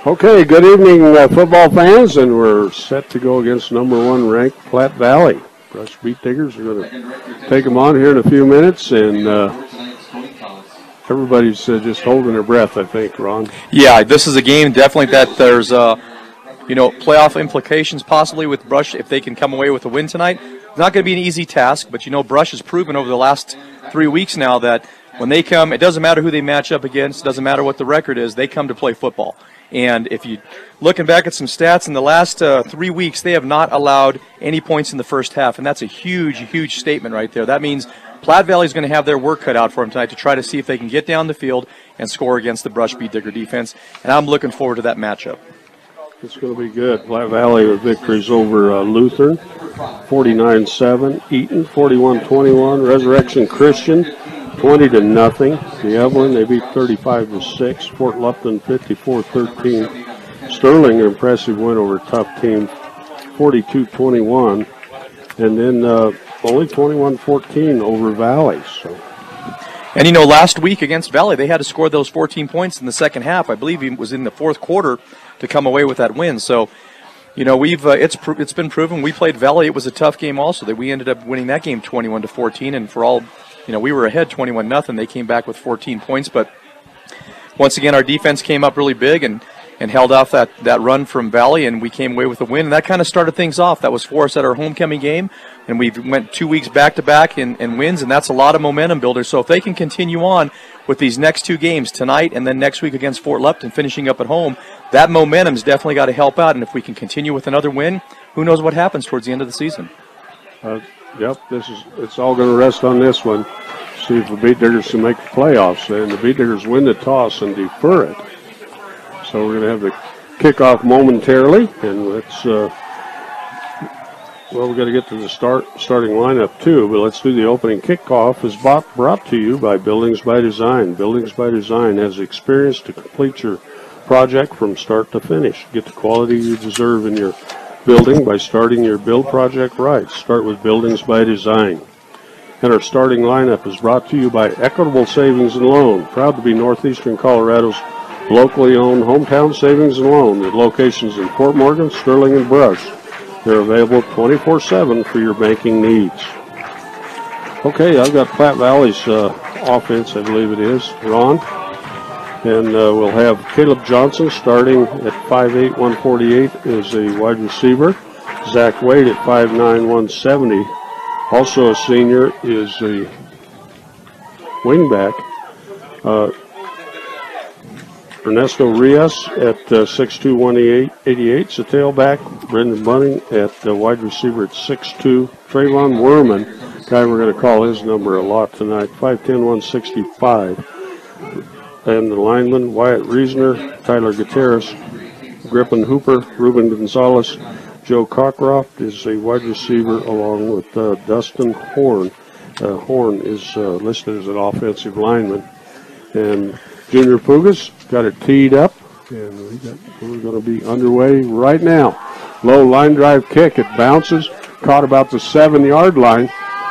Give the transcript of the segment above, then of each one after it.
Okay, good evening, football fans, and we're set to go against #1 ranked Platte Valley. Brush Beet Diggers are going to take them on here in a few minutes, and everybody's just holding their breath, I think, Ron. Yeah, this is a game definitely that there's playoff implications possibly with Brush if they can come away with a win tonight. It's not going to be an easy task, but Brush has proven over the last 3 weeks now that when they come, it doesn't matter who they match up against, it doesn't matter what the record is, they come to play football. And if you looking back at some stats in the last 3 weeks, they have not allowed any points in the first half, and that's a huge, huge statement right there. That means Platte Valley is going to have their work cut out for them tonight to try to see if they can get down the field and score against the Brush Beet Digger defense, and I'm looking forward to that matchup. It's going to be good. Platte Valley with victories over Lutheran, 49-7, Eaton, 41-21, Resurrection Christian, 20-0. The Evelyn, they beat 35-6. Fort Lupton, 54-13. Sterling, an impressive win over a tough team, 42-21. And then only 21-14 over Valley. So. And, last week against Valley, they had to score those 14 points in the second half. I believe it was in the fourth quarter to come away with that win. So, we've it's been proven. We played Valley. It was a tough game also. That we ended up winning that game 21-14. And for all, we were ahead 21-0. They came back with 14 points. But once again, our defense came up really big and held off that run from Valley, and we came away with a win. And that kind of started things off. That was for us at our homecoming game. And we went 2 weeks back-to-back in wins, and that's a lot of momentum builders. So if they can continue on with these next 2 games, tonight and then next week against Fort Lupton, finishing up at home, that momentum's definitely got to help out. And if we can continue with another win, who knows what happens towards the end of the season. Yep, it's all going to rest on this one. See if the Beet Diggers can make the playoffs. And the Beet Diggers win the toss and defer it. So we're going to have the kickoff momentarily, and let's we've got to get to the starting lineup too, but let's do the opening kickoff. Is brought to you by Buildings by Design. Buildings by Design has experience to complete your project from start to finish. Get the quality you deserve in your building by starting your build project right. Start with Buildings by Design. And our starting lineup is brought to you by Equitable Savings and Loan, proud to be Northeastern Colorado's locally owned hometown savings and loan with locations in Fort Morgan, Sterling, and Brush. They're available 24/7 for your banking needs. Okay, I've got Platte Valley's offense, I believe it is, Ron. And we'll have Caleb Johnson starting at 5'8", 148 as a wide receiver. Zach Wade at 5'9", 170. Also a senior is the wingback. Ernesto Rios at 6'2", 188 is a tailback. Brendan Bunning at wide receiver at 6'2". Trayvon Werman, guy we're going to call his number a lot tonight, 5'10", 165. And the lineman, Wyatt Reisner, Tyler Gutierrez, Griffin Hooper, Ruben Gonzalez. Joe Cockcroft is a wide receiver along with Dustin Horn. Horn is listed as an offensive lineman. And Junior Pugas got it teed up, and we're going to be underway right now. Low line drive kick. It bounces, caught about the 7-yard line.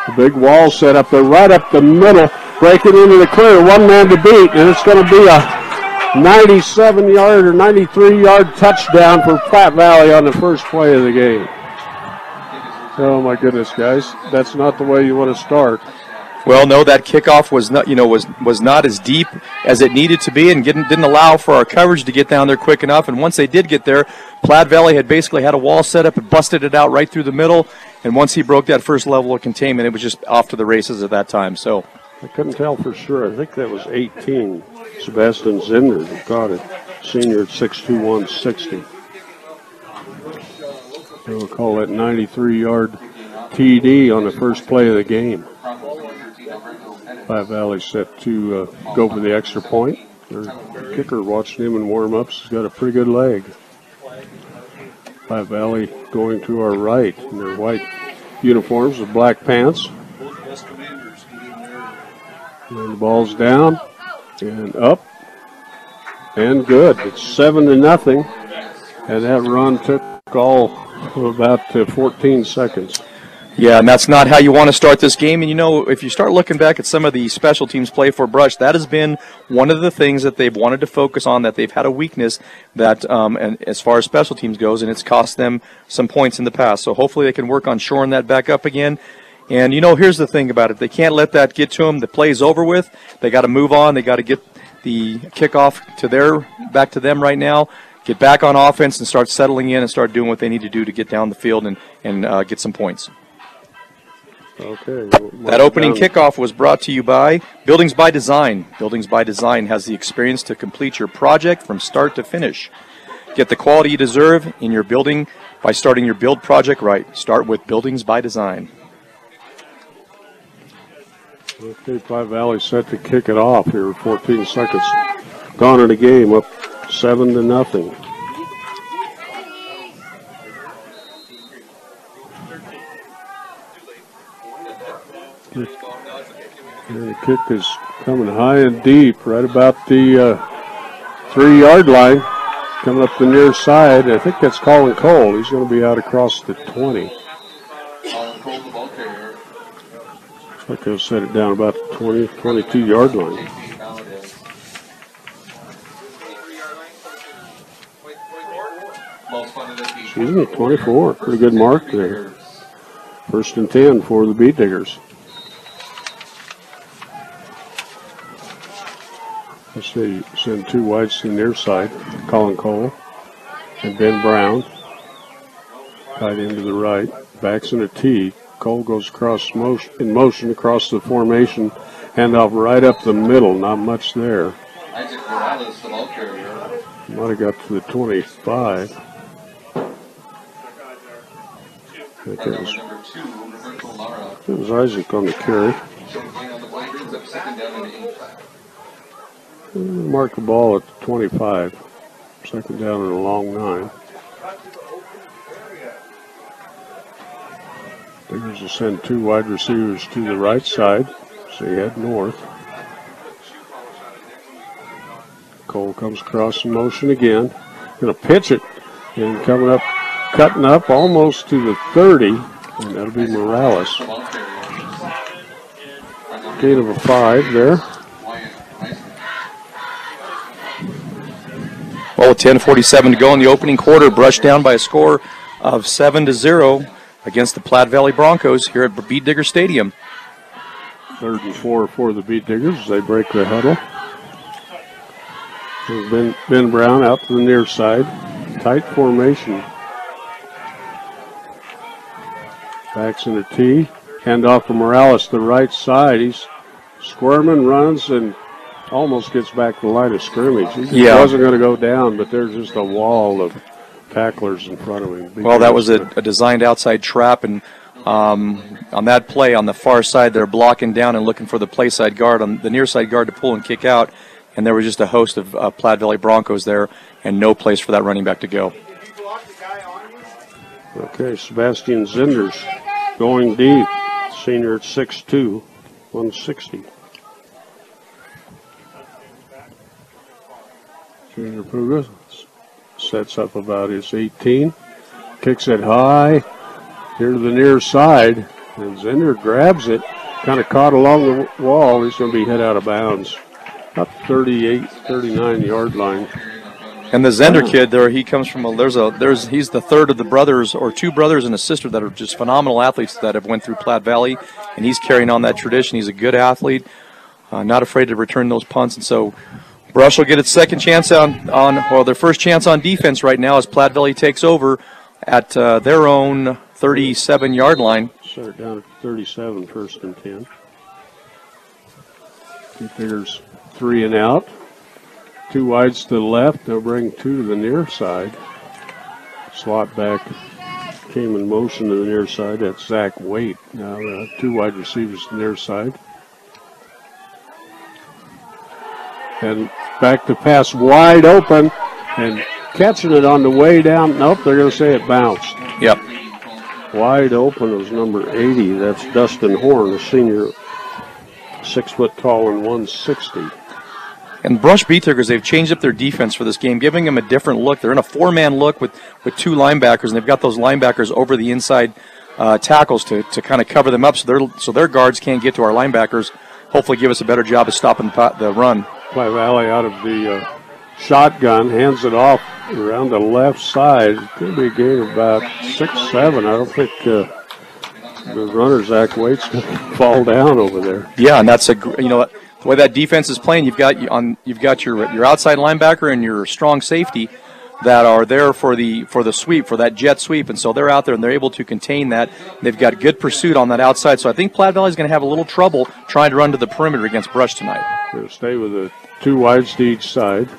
The big wall set up there right up the middle, breaking into the clear. One man to beat, and it's going to be a 97-yard or 93-yard touchdown for Platte Valley on the first play of the game. Oh, my goodness, guys. That's not the way you want to start. Well, no, that kickoff was not, was not as deep as it needed to be, and didn't allow for our coverage to get down there quick enough. And once they did get there, Platte Valley had basically had a wall set up and busted it out right through the middle. And once he broke that first level of containment, it was just off to the races at that time. So I couldn't tell for sure. I think that was 18. Sebastian Zender who caught it. Senior at 6'2", 160. So we'll call that 93-yard TD on the first play of the game. Platte Valley set to go for the extra point. Their kicker, watching him in warm-ups, has got a pretty good leg. Platte Valley going to our right in their white uniforms with black pants. And the ball's down and up and good. It's 7-0, and that run took all about 14 seconds. Yeah, and that's not how you want to start this game. And, you know, if you start looking back at some of the special teams play for Brush, that has been one of the things that they've wanted to focus on, that they've had a weakness that, and as far as special teams goes, and it's cost them some points in the past. So hopefully they can work on shoring that back up again. And, you know, here's the thing about it. They can't let that get to them. The play's over with. They got to move on. They got to get the kickoff back to them right now. Get back on offense and start settling in and start doing what they need to do to get down the field and get some points. Okay. That opening kickoff was brought to you by Buildings by Design. Buildings by Design has the experience to complete your project from start to finish. Get the quality you deserve in your building by starting your build project right. Start with Buildings by Design. Okay, Platte Valley set to kick it off here. 14 seconds gone in the game, up 7-0. And the kick is coming high and deep, right about the 3-yard line. Coming up the near side. I think that's Colin Cole. He's going to be out across the 20. Looks like they'll set it down about the 20, 22-yard line. Excuse me, 24. Pretty good mark there. 1st and 10 for the Beet Diggers. Let's see, send 2 wides to the near side. Colin Cole and Ben Brown. Tight end to the right. Backs in a T. Cole goes in motion across the formation. Handoff right up the middle. Not much there. Might have got to the 25. I think it was Isaac on the carry. Mark the ball at 25. 2nd down and a long 9. Diggers will send 2 wide receivers to the right side. So you head north. Cole comes across in motion again. Going to pitch it. And coming up, cutting up almost to the 30. And that'll be Morales. Gain of a 5 there. Well, with 10:47 to go in the opening quarter, Brush down by a score of 7-0 against the Platte Valley Broncos here at Beet Digger Stadium. 3rd and 4 for the Beet Diggers. They break the huddle. Ben Brown out to the near side. Tight formation. Backs in a T. Hand off to Morales to the right side. He's squirming, runs, and almost gets back to the line of scrimmage. He wasn't going to go down, but there's just a wall of tacklers in front of him. Well, that was a designed outside trap, and on that play on the far side, they're blocking down and looking for the play side guard, on the near side guard to pull and kick out, and there was just a host of Platte Valley Broncos there and no place for that running back to go. Okay, Sebastian Zinders going deep. Senior at 6'2", 160. Junior Puga sets up about his 18. Kicks it high. Here to the near side. And Zender grabs it. Kind of caught along the wall. He's going to be hit out of bounds. About 38, 39-yard line. And the Zender kid there, he comes from he's the 3rd of the brothers, or 2 brothers and a sister that are just phenomenal athletes that have went through Platte Valley, and he's carrying on that tradition. He's a good athlete, not afraid to return those punts, and so Brush will get its second chance their first chance on defense right now as Platte Valley takes over at their own 37-yard line. Set it down at 37, 1st and 10. Beet Diggers 3 and out. 2 wides to the left. They'll bring 2 to the near side. Slot back came in motion to the near side. That's Zach Waite. Now 2 wide receivers to the near side. And back to pass wide open and catching it on the way down. Nope, they're going to say it bounced. Yep. Wide open was number 80. That's Dustin Horn, a senior, 6 foot tall and 160. And Brush Beet Diggers, they've changed up their defense for this game, giving them a different look. They're in a 4-man look with 2 linebackers, and they've got those linebackers over the inside tackles to kind of cover them up so their guards can't get to our linebackers. Hopefully give us a better job of stopping the run. Platte Valley out of the shotgun, hands it off around the left side. It's going to be a gain of about 6-7. I don't think the runner, Zach Waite's going to fall down over there. Yeah, and that's the way that defense is playing. You've got your outside linebacker and your strong safety that are there for the sweep, for that jet sweep, and so they're out there and they're able to contain that. They've got good pursuit on that outside, so I think Platte Valley is going to have a little trouble trying to run to the perimeter against Brush tonight. They'll stay with the 2 wides to each side.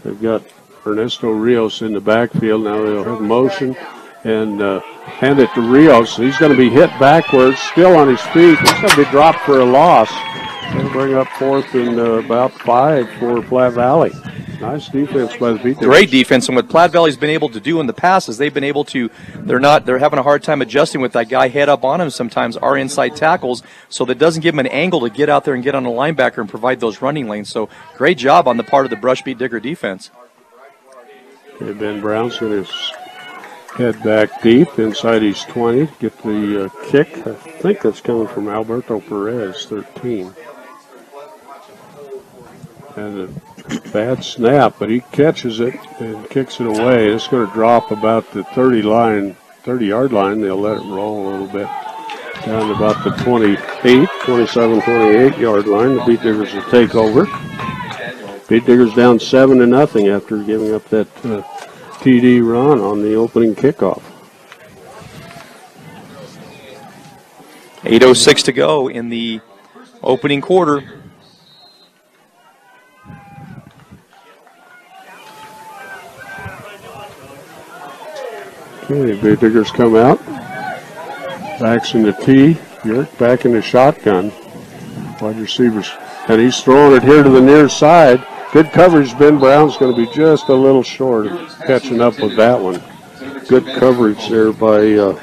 They've got Ernesto Rios in the backfield. Now they'll have motion and hand it to Rios. He's going to be hit backwards, still on his feet. He's going to be dropped for a loss. They'll bring up 4th and about 5 for Platte Valley. Nice defense by the Beat Diggers. Great defense, and what Platte Valley's been able to do in the past is they've been able to, they're having a hard time adjusting with that guy head up on him sometimes, our inside tackles, so that doesn't give them an angle to get out there and get on a linebacker and provide those running lanes. So great job on the part of the Brush Beat Digger defense. Okay, Ben Brown's going to head back deep inside his 20, get the kick. I think that's coming from Alberto Perez, 13. And a bad snap, but he catches it and kicks it away. It's going to drop about the 30-yard line. They'll let it roll a little bit down to about the 27, 28-yard line. The Beat Diggers will take over. Beat Diggers down 7-0 after giving up that TD run on the opening kickoff. 8:06 to go in the opening quarter. Okay, Beat Diggers come out. Backs in the T. Yerk back in the shotgun. Wide receivers. And he's throwing it here to the near side. Good coverage. Ben Brown's going to be just a little short of catching up with that one. Good coverage there by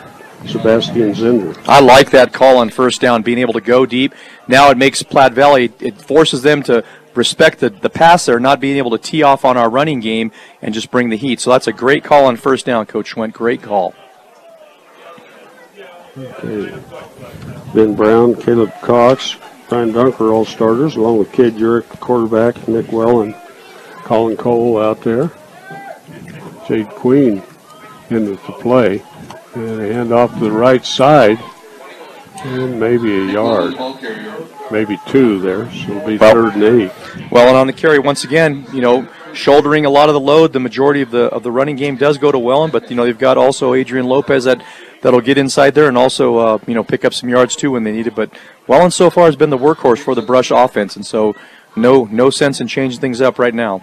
Sebastian Zinder. I like that call on first down, being able to go deep. Now it makes Platte Valley, it forces them to respect the pass there, not being able to tee off on our running game and just bring the heat. So that's a great call on first down, Coach Schwent. Great call. Okay. Ben Brown, Caleb Cox, Brian Dunker, all starters, along with Cade Urick, the quarterback, Nick Well, and Colin Cole out there. Jade Queen into the play. And a hand off to the right side. And maybe a yard. Maybe 2 there, so it'll be 3rd and 8. Well, and on the carry, once again, shouldering a lot of the load. The majority of the running game does go to Welland, but they've got also Adrian Lopez that'll get inside there and also pick up some yards too when they need it. But Welland so far has been the workhorse for the Brush offense, and so no sense in changing things up right now.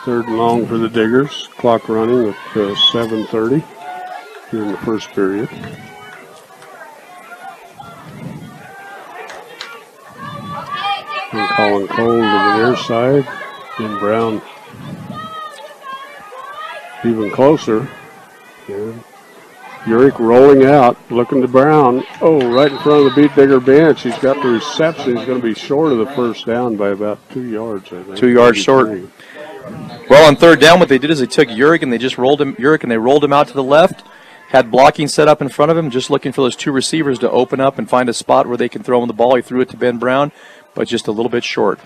3rd and long for the Diggers. Clock running with 7:30 here in the first period. And Colin Cole to the near side. Ben Brown even closer. And Urick rolling out, looking to Brown. Oh, right in front of the Beat Digger bench. He's got the reception. He's going to be short of the first down by about 2 yards, I think. 2 yards short. Well, on 3rd down, what they did is they took Urick and they just rolled him out to the left. Had blocking set up in front of him, just looking for those 2 receivers to open up and find a spot where they can throw him the ball. He threw it to Ben Brown, but just a little bit short.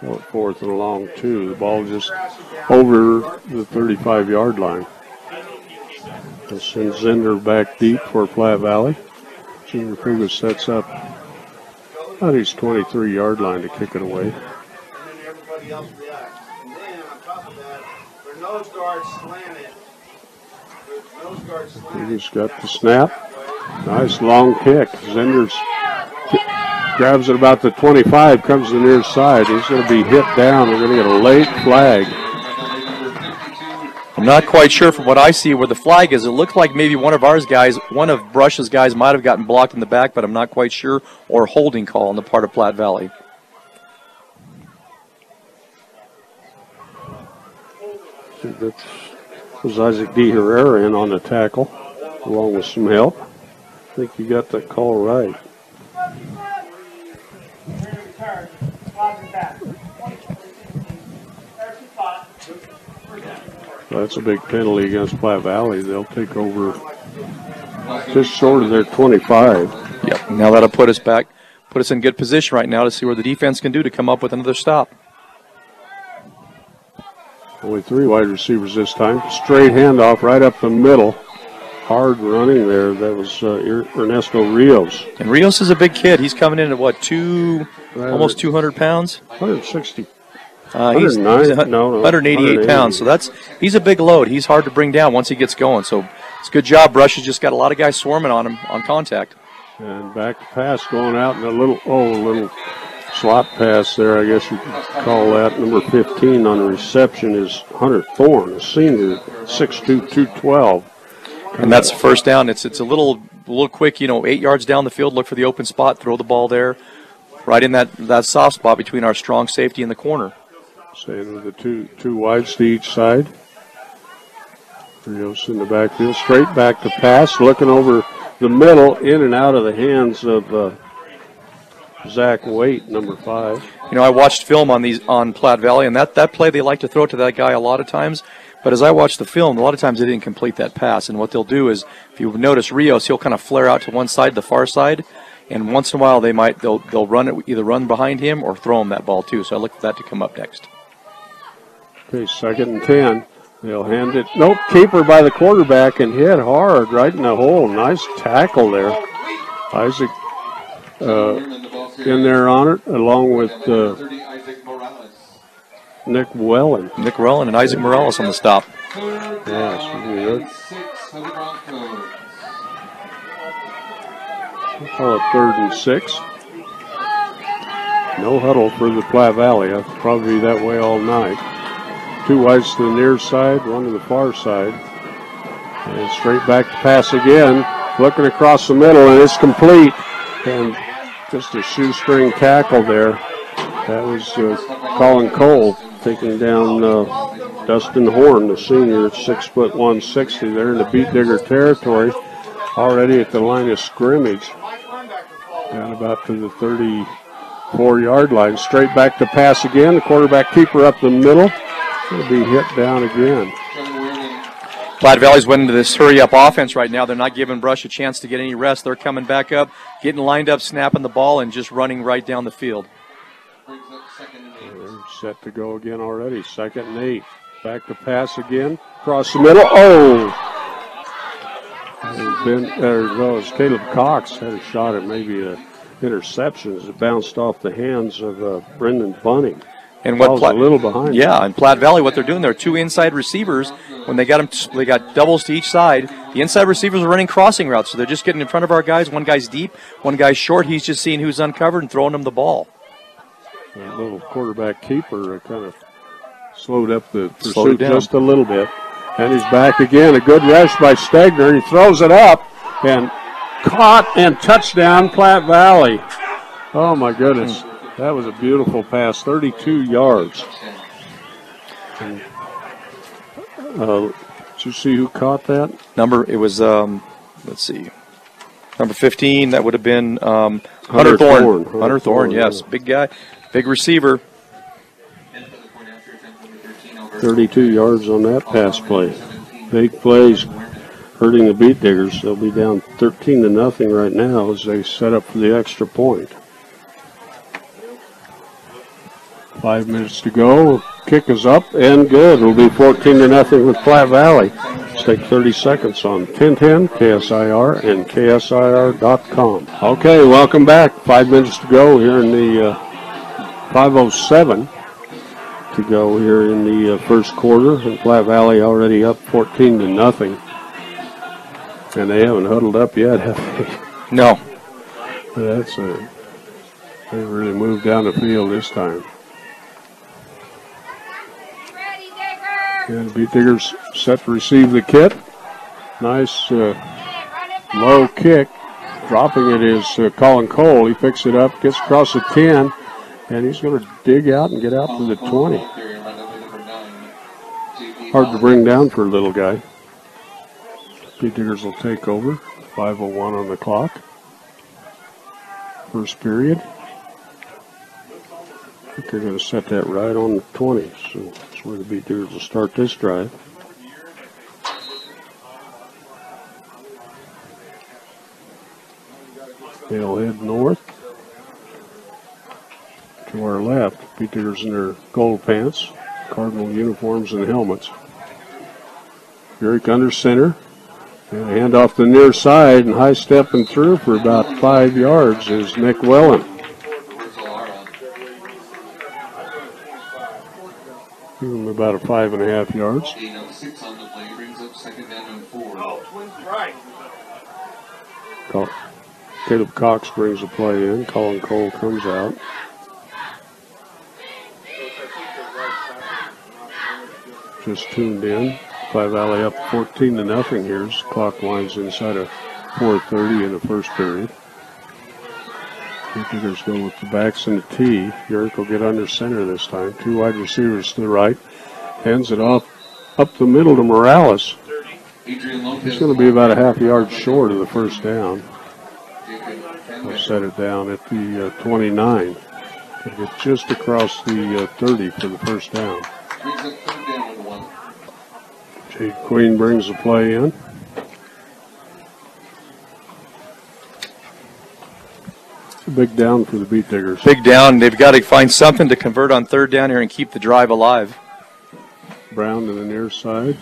Well, 4th and long, 2. The ball just over the 35-yard line. They'll send Zinder back deep for Platte Valley. Junior Puga sets up about his 23-yard line to kick it away. He's got the snap. Nice long kick. Zinder's grabs it about the 25, comes to the near side. He's going to be hit down. We're going to get a late flag. I'm not quite sure from what I see where the flag is. It looked like maybe one of Brush's guys might have gotten blocked in the back, but I'm not quite sure, or holding call on the part of Platte Valley. That was Isaac D. Herrera in on the tackle, along with some help. I think you got that call right. That's a big penalty against Platte Valley. They'll take over just short of their 25. Yep. Now that'll put us in good position right now to see what the defense can do to come up with another stop. Only 3 wide receivers this time. Straight handoff right up the middle. Hard running there. That was Ernesto Rios. And Rios is a big kid. He's coming in at what, almost 200 pounds? 160. He's 188 188 pounds. So he's a big load. He's hard to bring down once he gets going. So it's a good job. Brush has just got a lot of guys swarming on him on contact. And back to pass going out in a little slot pass there, I guess you could call that. Number 15 on the reception is Hunter Thorne, a senior, 6'2", 212. And that's first down. It's a little quick, 8 yards down the field. Look for the open spot. Throw the ball there, right in that soft spot between our strong safety and the corner. Staying with the two wides to each side. Rios in the backfield, straight back to pass, looking over the middle, in and out of the hands of Zach Waite, number 5. I watched film on Platte Valley, and that play they like to throw to that guy a lot of times. But as I watched the film, a lot of times they didn't complete that pass. And what they'll do is, if you notice Rios, he'll kind of flare out to one side, the far side, and once in a while they'll run it, either run behind him or throw him that ball too. So I look for that to come up next. Okay, 2nd and 10. They'll hand it. Nope, keeper by the quarterback and hit hard right in the hole. Nice tackle there. Isaac in there on it, along with Nick Wellen. Nick Wellen and Isaac Morales on the stop. Yes, we'll call it 3rd and 6. No huddle for the Platte Valley. It'll probably be that way all night. 2 wides to the near side, 1 to the far side. And straight back to pass again. Looking across the middle, and it's complete. And just a shoestring tackle there. That was Colin Cole taking down Dustin Horn, the senior, at 6'1", 160. They're in the beat digger territory, already at the line of scrimmage. Down about to the 34-yard line. Straight back to pass again. The quarterback keeper up the middle. Going to be hit down again. Platte Valley's went into this hurry-up offense right now. They're not giving Brush a chance to get any rest. They're coming back up, getting lined up, snapping the ball, and just running right down the field. They're set to go again already. 2nd and 8. Back to pass again. Across the middle. Oh! It's Caleb Cox had a shot at maybe an interception as it bounced off the hands of Brendan Bunning. And what a little behind. Yeah, and Platte Valley, what they're doing, there are 2 inside receivers. When they got doubles to each side. The inside receivers are running crossing routes, so they're just getting in front of our guys. One guy's deep, one guy's short. He's just seeing who's uncovered and throwing them the ball. That little quarterback keeper kind of slowed up the pursuit just a little bit. And he's back again. A good rush by Stegner. He throws it up and caught and touchdown Platte Valley. Oh, my goodness. That was a beautiful pass, 32 yards. And, did you see who caught that? It was, let's see, number 15. That would have been Hunter Thorne. Hunter Thorne, yes. Big guy, big receiver. 32 yards on that pass play. Big plays hurting the beat diggers. They'll be down 13-0 right now as they set up for the extra point. 5 minutes to go. Kick is up and good. It'll be 14-0 with Platte Valley. Let's take 30 seconds on 1010, KSIR, and KSIR.com. Okay, welcome back. 5 minutes to go here in the 5:07 to go here in the first quarter. And Platte Valley already up 14-0. And they haven't huddled up yet, have they? No. They really moved down the field this time. And the Beat Diggers set to receive the kit. Nice low kick. Dropping it is Colin Cole. He picks it up, gets across the 10, and he's going to dig out and get out to the 20. Hard to bring down for a little guy. Beat Diggers will take over. 5:01 on the clock. First period. I think they're going to set that right on the 20. So that's where the Beat Diggers will start this drive. They'll head north to our left. Beat Diggers in their gold pants, Cardinal uniforms and helmets. Urick under center. And a hand off the near side and high stepping through for about 5 yards is Nick Wellen. Give him about a 5.5 yards. Caleb Cox brings the play in. Colin Cole comes out. Just tuned in. Phi Valley up 14-0 here as clock winds inside of 4:30 in the first period. Diggers go with the backs and the tee. Urick will get under center this time. 2 wide receivers to the right. Hands it off up the middle to Morales. He's going to be about a half yard short of the first down. We'll set it down at the 29. Get just across the 30 for the first down. Jade Queen brings the play in. Big down for the Beat Diggers. Big down. They've got to find something to convert on third down here and keep the drive alive. Brown to the near side.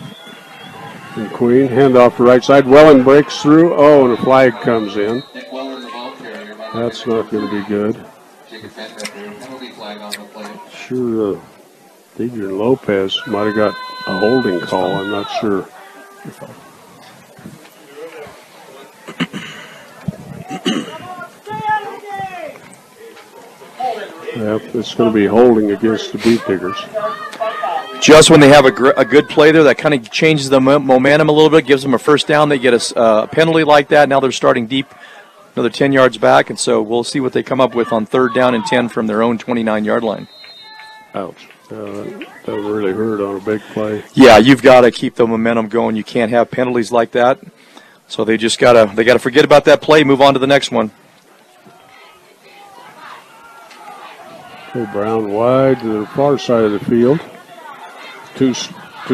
And Queen, hand off the right side. Wellen breaks through. Oh, and a flag comes in. That's not going to be good. Sure, Adrian Lopez might have got a holding call. I'm not sure. Yep, it's going to be holding against the Beat Diggers. Just when they have a good play there, that kind of changes the momentum a little bit, gives them a first down. They get a penalty like that. Now they're starting deep, another 10 yards back, and so we'll see what they come up with on third down and 10 from their own 29-yard line. Ouch. That really hurt on a big play. Yeah, you've got to keep the momentum going. You can't have penalties like that. So they just got to forget about that play, move on to the next one. Okay, Brown wide to the far side of the field. Two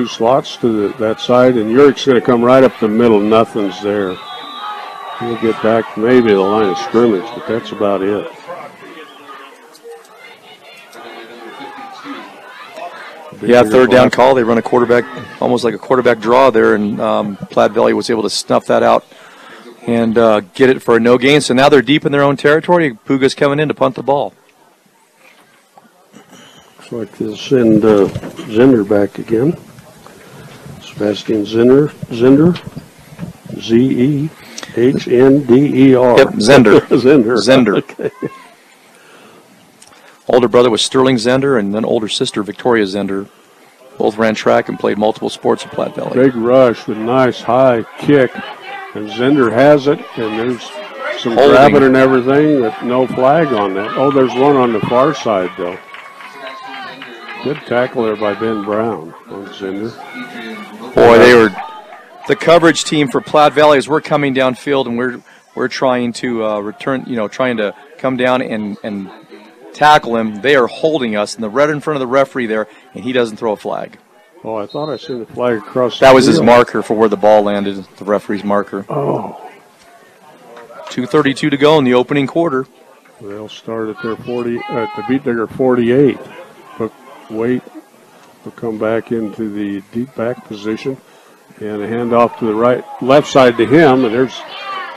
slots to that side, and Urick's going to come right up the middle. Nothing's there. He'll get back maybe the line of scrimmage, but that's about it. Yeah, third down call. They run a quarterback, almost like a quarterback draw there, and Platte Valley was able to snuff that out and get it for a no gain. So now they're deep in their own territory. Puga's coming in to punt the ball. Looks like they'll send Zender back again. Sebastian Zender, Z-E-H-N-D-E-R. Yep, Zender. Zender. Okay. Older brother was Sterling Zender, and then older sister Victoria Zender. Both ran track and played multiple sports at Platte Valley. Big rush with nice high kick, and Zender has it, and there's some grabbing and everything, but no flag on that. Oh, there's one on the far side, though. Good tackle there by Ben Brown on Zender. Boy, they were the coverage team for Platte Valley as we're coming downfield, and we're trying to trying to come down and tackle him. They are holding us, and the red in front of the referee there, and he doesn't throw a flag. Oh, I thought I seen the flag across the That was field. his marker for where the ball landed, the referee's marker. Oh. 2:32 to go in the opening quarter. They'll start at their 40, at the Beat Digger 48. But wait, will come back into the deep back position, and a handoff to the left side to him, and there's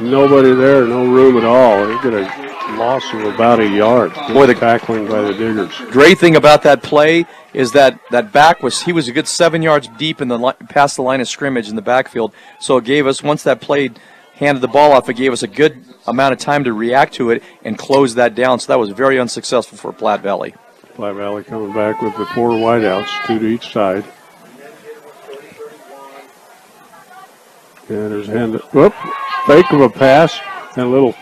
nobody there, no room at all. They get a loss of about a yard. Boy, the tackling by the Diggers. Great thing about that play is that back he was a good 7 yards deep in past the line of scrimmage in the backfield. So it gave us, once that play handed the ball off, it gave us a good amount of time to react to it and close that down. So that was very unsuccessful for Platte Valley. Platte Valley coming back with the 4 wideouts, 2 to each side. And there's a hand, fake of a pass, and a little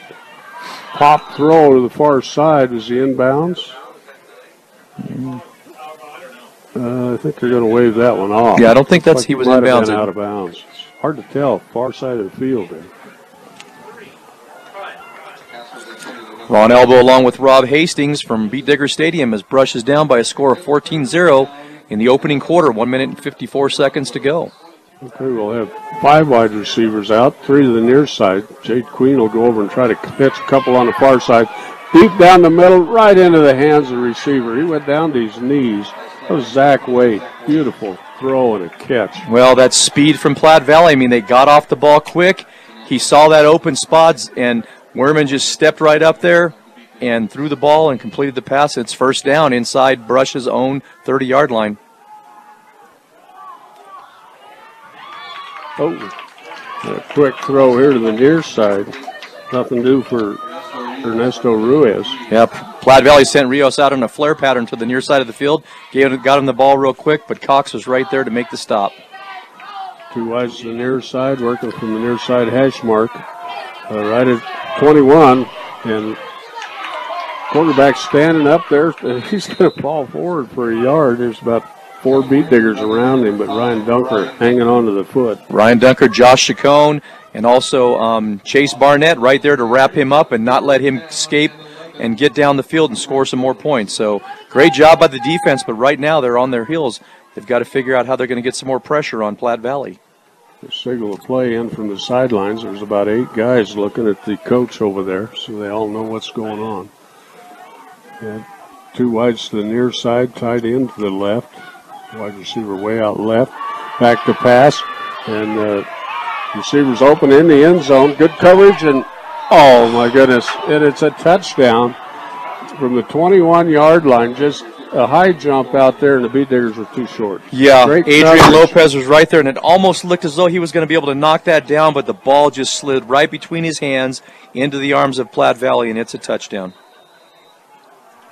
pop throw to the far side. Was he inbounds? I think they're going to wave that one off. Yeah, I don't think he was inbounds. Out of bounds. It's hard to tell. Far side of the field there. Ron Elbow along with Rob Hastings from Beat Digger Stadium as brushes down by a score of 14-0 in the opening quarter. 1 minute and 54 seconds to go. Okay, we'll have 5 wide receivers out, 3 to the near side. Jade Queen will go over and try to catch a couple on the far side. Deep down the middle, right into the hands of the receiver. He went down to his knees. That was Zach Wade. Beautiful throw and a catch. Well, that's speed from Platte Valley. I mean, they got off the ball quick. He saw that open spot, and Werman just stepped right up there and threw the ball and completed the pass. It's first down inside Brush's own 30-yard line. Oh, a quick throw here to the near side. Nothing to do for Ernesto Ruiz. Yep. Platte Valley sent Rios out on a flare pattern to the near side of the field. Got him the ball real quick, but Cox was right there to make the stop. 2 wides to the near side, working from the near side hash mark. Right at 21, and quarterback standing up there. He's going to fall forward for a yard. There's about 4 beat diggers around him, but Ryan Dunker hanging on to the foot. Ryan Dunker, Josh Chacon, and also Chase Barnett right there to wrap him up and not let him escape and get down the field and score some more points. So great job by the defense, but right now they're on their heels. They've got to figure out how they're going to get some more pressure on Platte Valley. The signal to play in from the sidelines. There's about 8 guys looking at the coach over there, so they all know what's going on. And 2 wides to the near side, tied in to the left. Wide receiver way out left. Back to pass, and receivers open in the end zone. Good coverage, and oh my goodness, and it's a touchdown from the 21-yard line. Just a high jump out there, and the beat diggers were too short. Yeah, Great Adrian coverage. Lopez was right there, and it almost looked as though he was going to be able to knock that down, but the ball just slid right between his hands into the arms of Platte Valley, and it's a touchdown.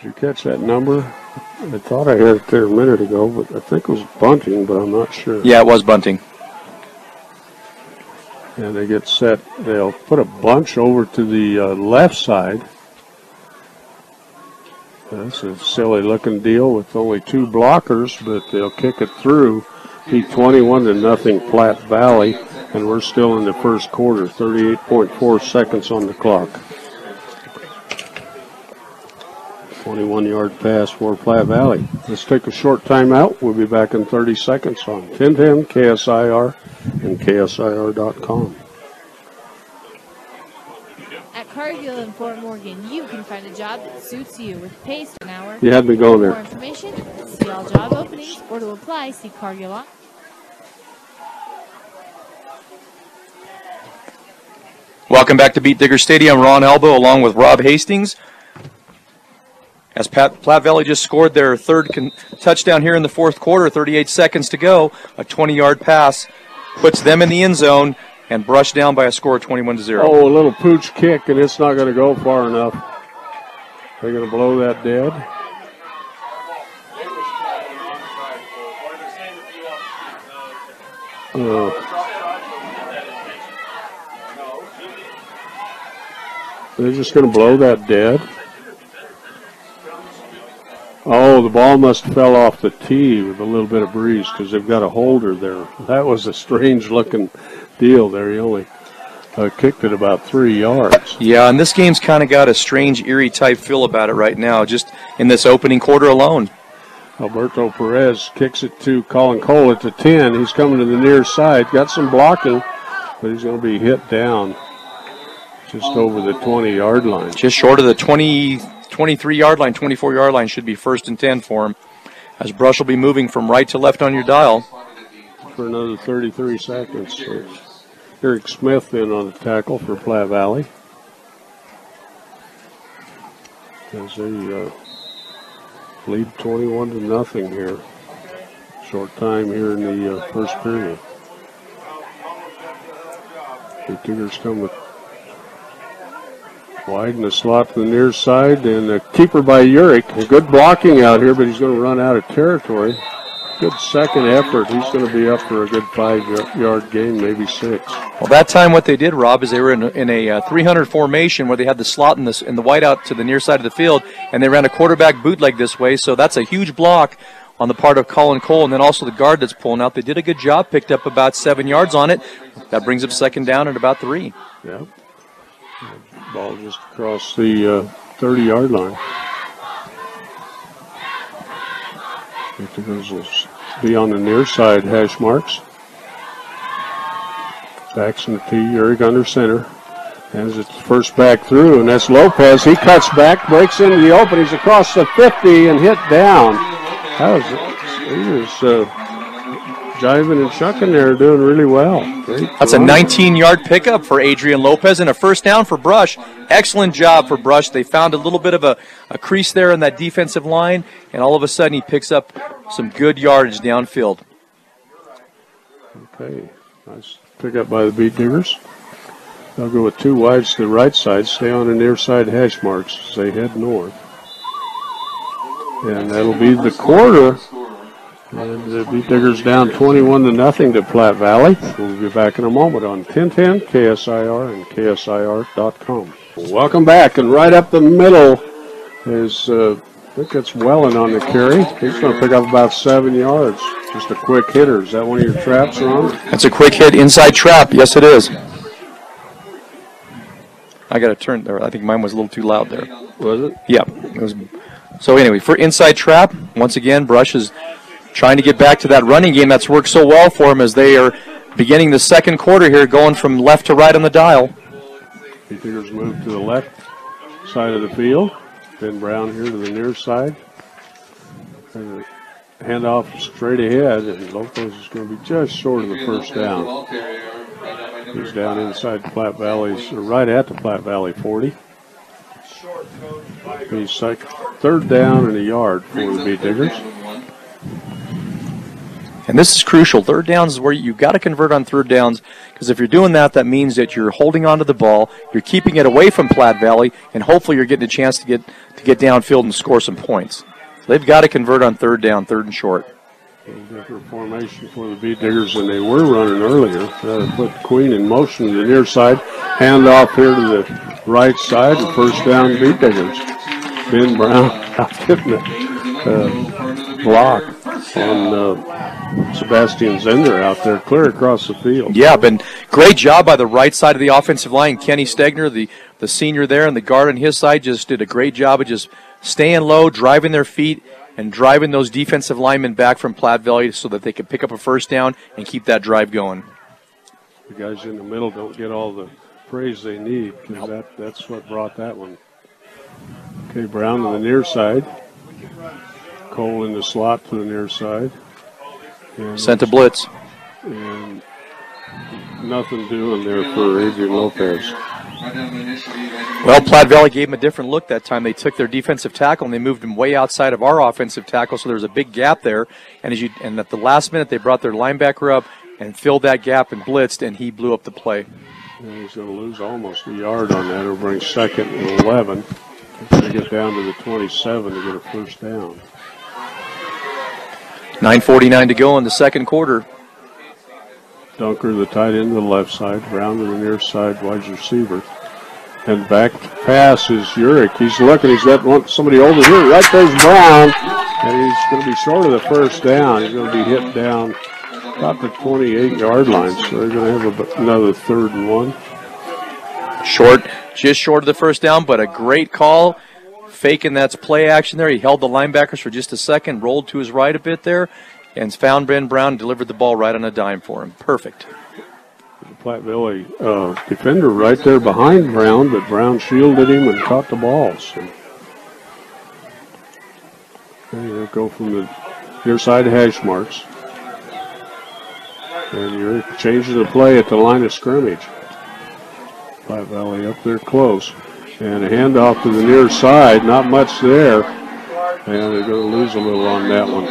Did you catch that number? I thought I had it there a minute ago, but I think it was Bunting, but I'm not sure. Yeah, it was Bunting. And they get set. They'll put a bunch over to the left side. That's a silly-looking deal with only 2 blockers, but they'll kick it through. Be 21-0 Platte Valley, and we're still in the first quarter. 38.4 seconds on the clock. 21-yard pass for Platte Valley. Let's take a short timeout. We'll be back in 30 seconds on 1010 KSIR and KSIR.com. At Cargill and Fort Morgan, you can find a job that suits you with pay an hour. You had me go For more there. information, see all job openings, or to apply, see Cargill on. Welcome back to Beat Digger Stadium. Ron Elbow along with Rob Hastings. As Platte Valley just scored their third touchdown here in the fourth quarter, 38 seconds to go, a 20-yard pass puts them in the end zone and brushed down by a score of 21-0. Oh, a little pooch kick, and it's not going to go far enough. They're going to blow that dead. They're just going to blow that dead. Oh, the ball must have fell off the tee with a little bit of breeze because they've got a holder there. That was a strange-looking deal there. He only kicked it about 3 yards. Yeah, and this game's kind of got a strange, eerie type feel about it right now, just in this opening quarter alone. Alberto Perez kicks it to Colin Cole at the 10. He's coming to the near side. Got some blocking, but he's going to be hit down just over the 20-yard line. Just short of the 23-yard line, 24-yard line should be 1st and 10 for him, as Brush will be moving from right to left on your dial. For another 33 seconds. So Eric Smith in on the tackle for Platte Valley. As they lead 21-0 here. Short time here in the first period. The Tigers come with wide in the slot to the near side, and a keeper by Urick. Good blocking out here, but he's going to run out of territory. Good second effort. He's going to be up for a good 5-yard gain, maybe 6. Well, that time what they did, Rob, is they were in a 300 formation where they had the slot in the wide out to the near side of the field, and they ran a quarterback bootleg this way, so that's a huge block on the part of Colin Cole, and then also the guard that's pulling out. They did a good job, picked up about 7 yards on it. That brings up 2nd down at about 3. Yep. Ball just across the 30-yard line. The Tigers will be on the near side hash marks. Backs in T. Urick under center. As it's first back through, and that's Lopez. He cuts back, breaks into the open. He's across the 50 and hit down. He was jiving and chucking there, doing really well. That's a 19-yard pickup for Adrian Lopez and a first down for Brush. Excellent job for Brush. They found a little bit of a crease there in that defensive line, and all of a sudden he picks up some good yardage downfield. Okay, nice pickup by the Beet Diggers. They'll go with 2 wides to the right side, stay on the near side hash marks as they head north. And that'll be the quarter. And the Beet Diggers down 21-0 to Platte Valley. We'll be back in a moment on 1010 KSIR and KSIR.com. Welcome back, and right up the middle is, I think it's Wellen on the carry. He's going to pick up about 7 yards. Just a quick hitter. Is that one of your traps, Ron? That's a quick hit inside trap. Yes, it is. I got to turn there. I think mine was a little too loud there. Was it? Yeah. It was. So anyway, for inside trap, once again, Brush is trying to get back to that running game that's worked so well for him as they are beginning the second quarter here, going from left to right on the dial. Beet Diggers move to the left side of the field. Ben Brown here to the near side. And hand off straight ahead, and Lopez is going to be just short of the first down. He's down inside Platte Valley's, right at the Platte Valley 40. He's third down and a yard for the Beet Diggers. And this is crucial. Third downs is where you've got to convert on third downs, because if you're doing that, that means that you're holding on to the ball, you're keeping it away from Platte Valley, and hopefully you're getting a chance to get downfield and score some points. So they've got to convert on third down, third and short. A little different formation for the Beet Diggers than they were running earlier. Put Queen in motion to the near side. Hand off here to the right side, and first down Beet Diggers. Ben Brown out getting the block on Sebastian Zender out there, clear across the field. Yeah, been great job by the right side of the offensive line. Kenny Stegner, the senior there, and the guard on his side just did a great job of just staying low, driving their feet, and driving those defensive linemen back from Platte Valley so that they could pick up a first down and keep that drive going. The guys in the middle don't get all the praise they need, because that's what brought that one. Okay, Brown to the near side. Cole in the slot to the near side. And sent a blitz. And nothing doing there for Adrian Lopez. Well, Platte Valley gave him a different look that time. They took their defensive tackle and they moved him way outside of our offensive tackle, so there was a big gap there. And at the last minute, they brought their linebacker up and filled that gap and blitzed, and he blew up the play. And he's going to lose almost a yard on that. It'll bring second and 11. He's going to get down to the 27 to get a first down. 9:49 to go in the second quarter. Dunker, the tight end to the left side. Brown to the near side, wide receiver. And back pass is Urick. He's looking. He's got somebody over here. Right there's Brown. And he's going to be short of the first down. He's going to be hit down about the 28-yard line. So they're going to have another 3rd and 1. Just short of the first down, but a great call. Faking that's play action there. He held the linebackers for just a second, rolled to his right a bit there, and found Ben Brown and delivered the ball right on a dime for him. Perfect. The Platte Valley defender right there behind Brown, but Brown shielded him and caught the ball. So they'll go from the near side hash marks. And you're changing the play at the line of scrimmage. Platte Valley up there close. And a handoff to the near side, not much there. And they're going to lose a little on that one.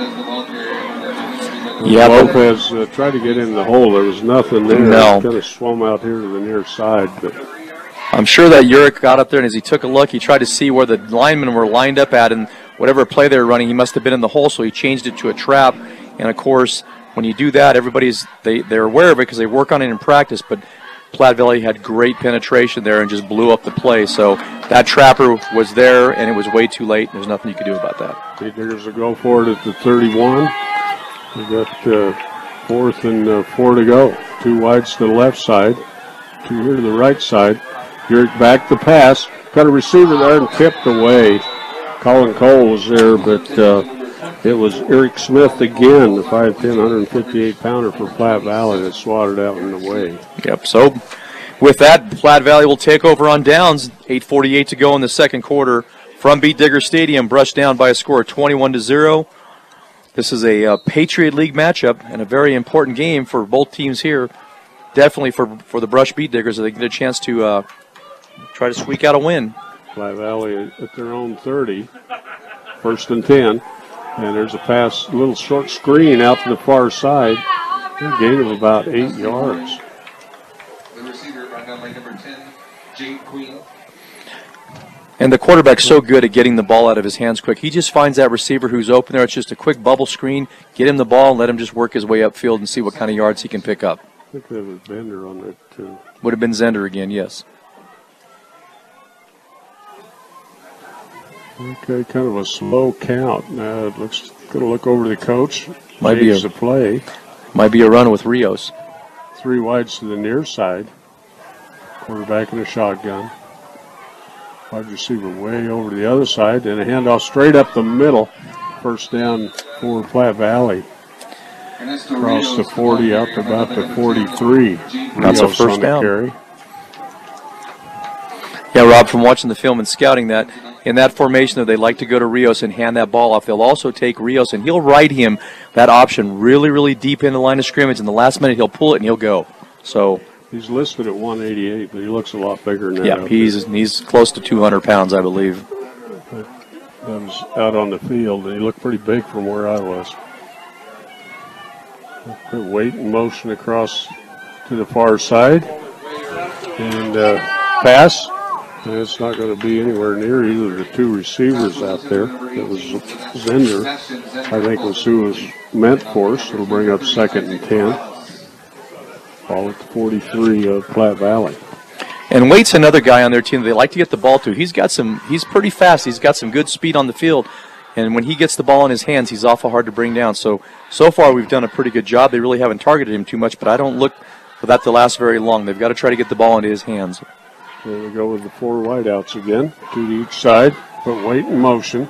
Yeah, Lopez tried to get in the hole. There was nothing there. No. Kind of swum out here to the near side. But I'm sure that Urick got up there, and as he took a look, he tried to see where the linemen were lined up at, and whatever play they were running, he must have been in the hole, so he changed it to a trap. And, of course, when you do that, they're aware of it because they work on it in practice, but Platte Valley had great penetration there and just blew up the play. So that trapper was there, and it was way too late. There's nothing you could do about that. Beet Diggers will go for it at the 31. We got 4th and 4 to go. 2 wides to the left side, 2 here to the right side. Urick back the pass. Got a receiver there and tipped away. Colin Cole was there, but It was Eric Smith again, the 5'10", 158-pounder for Platte Valley that swatted out in the way. Yep, so with that, Platte Valley will take over on downs. 8:48 to go in the second quarter from Beat Digger Stadium, brushed down by a score of 21-0. This is a Patriot League matchup and a very important game for both teams here. Definitely for the Brush Beat Diggers, they get a chance to try to squeak out a win. Platte Valley at their own 30, 1st and 10. And there's a pass, a little short screen out to the far side. A gain of about 8 yards. The receiver brought down by number 10, Jade Queen. And the quarterback's so good at getting the ball out of his hands quick. He just finds that receiver who's open there. It's just a quick bubble screen. Get him the ball and let him just work his way upfield and see what kind of yards he can pick up. I think there was Bender on that too. Would have been Zender again, yes. Okay, kind of a slow count. Now it looks going to look over to the coach. Might be a play. Might be a run with Rios. 3 wides to the near side. Quarterback in a shotgun. Wide receiver way over to the other side, and a handoff straight up the middle. 1st down for Platte Valley. Across the 40, out to about the 43. That's a Rios first on the down. carry. Yeah, Rob, from watching the film and scouting that, in that formation, they like to go to Rios and hand that ball off. They'll also take Rios, and he'll ride him that option really, really deep in the line of scrimmage. In the last minute, he'll pull it, and he'll go. So He's listed at 188, but he looks a lot bigger than that. yeah, he's close to 200 pounds, I believe. I was out on the field, and he looked pretty big from where I was. Quick weight and motion across to the far side. And pass. And it's not going to be anywhere near either of the 2 receivers out there. It was Zender, I think was who was meant for, so it'll bring up 2nd and 10. Ball at the 43 of Platte Valley. And Waite's another guy on their team that they like to get the ball to. He's pretty fast. He's got some good speed on the field. And when he gets the ball in his hands, he's awful hard to bring down. So far we've done a pretty good job. They really haven't targeted him too much, but I don't look for that to last very long. They've got to try to get the ball into his hands. There we go with the 4 wideouts again, 2 to each side. Put Waite in motion.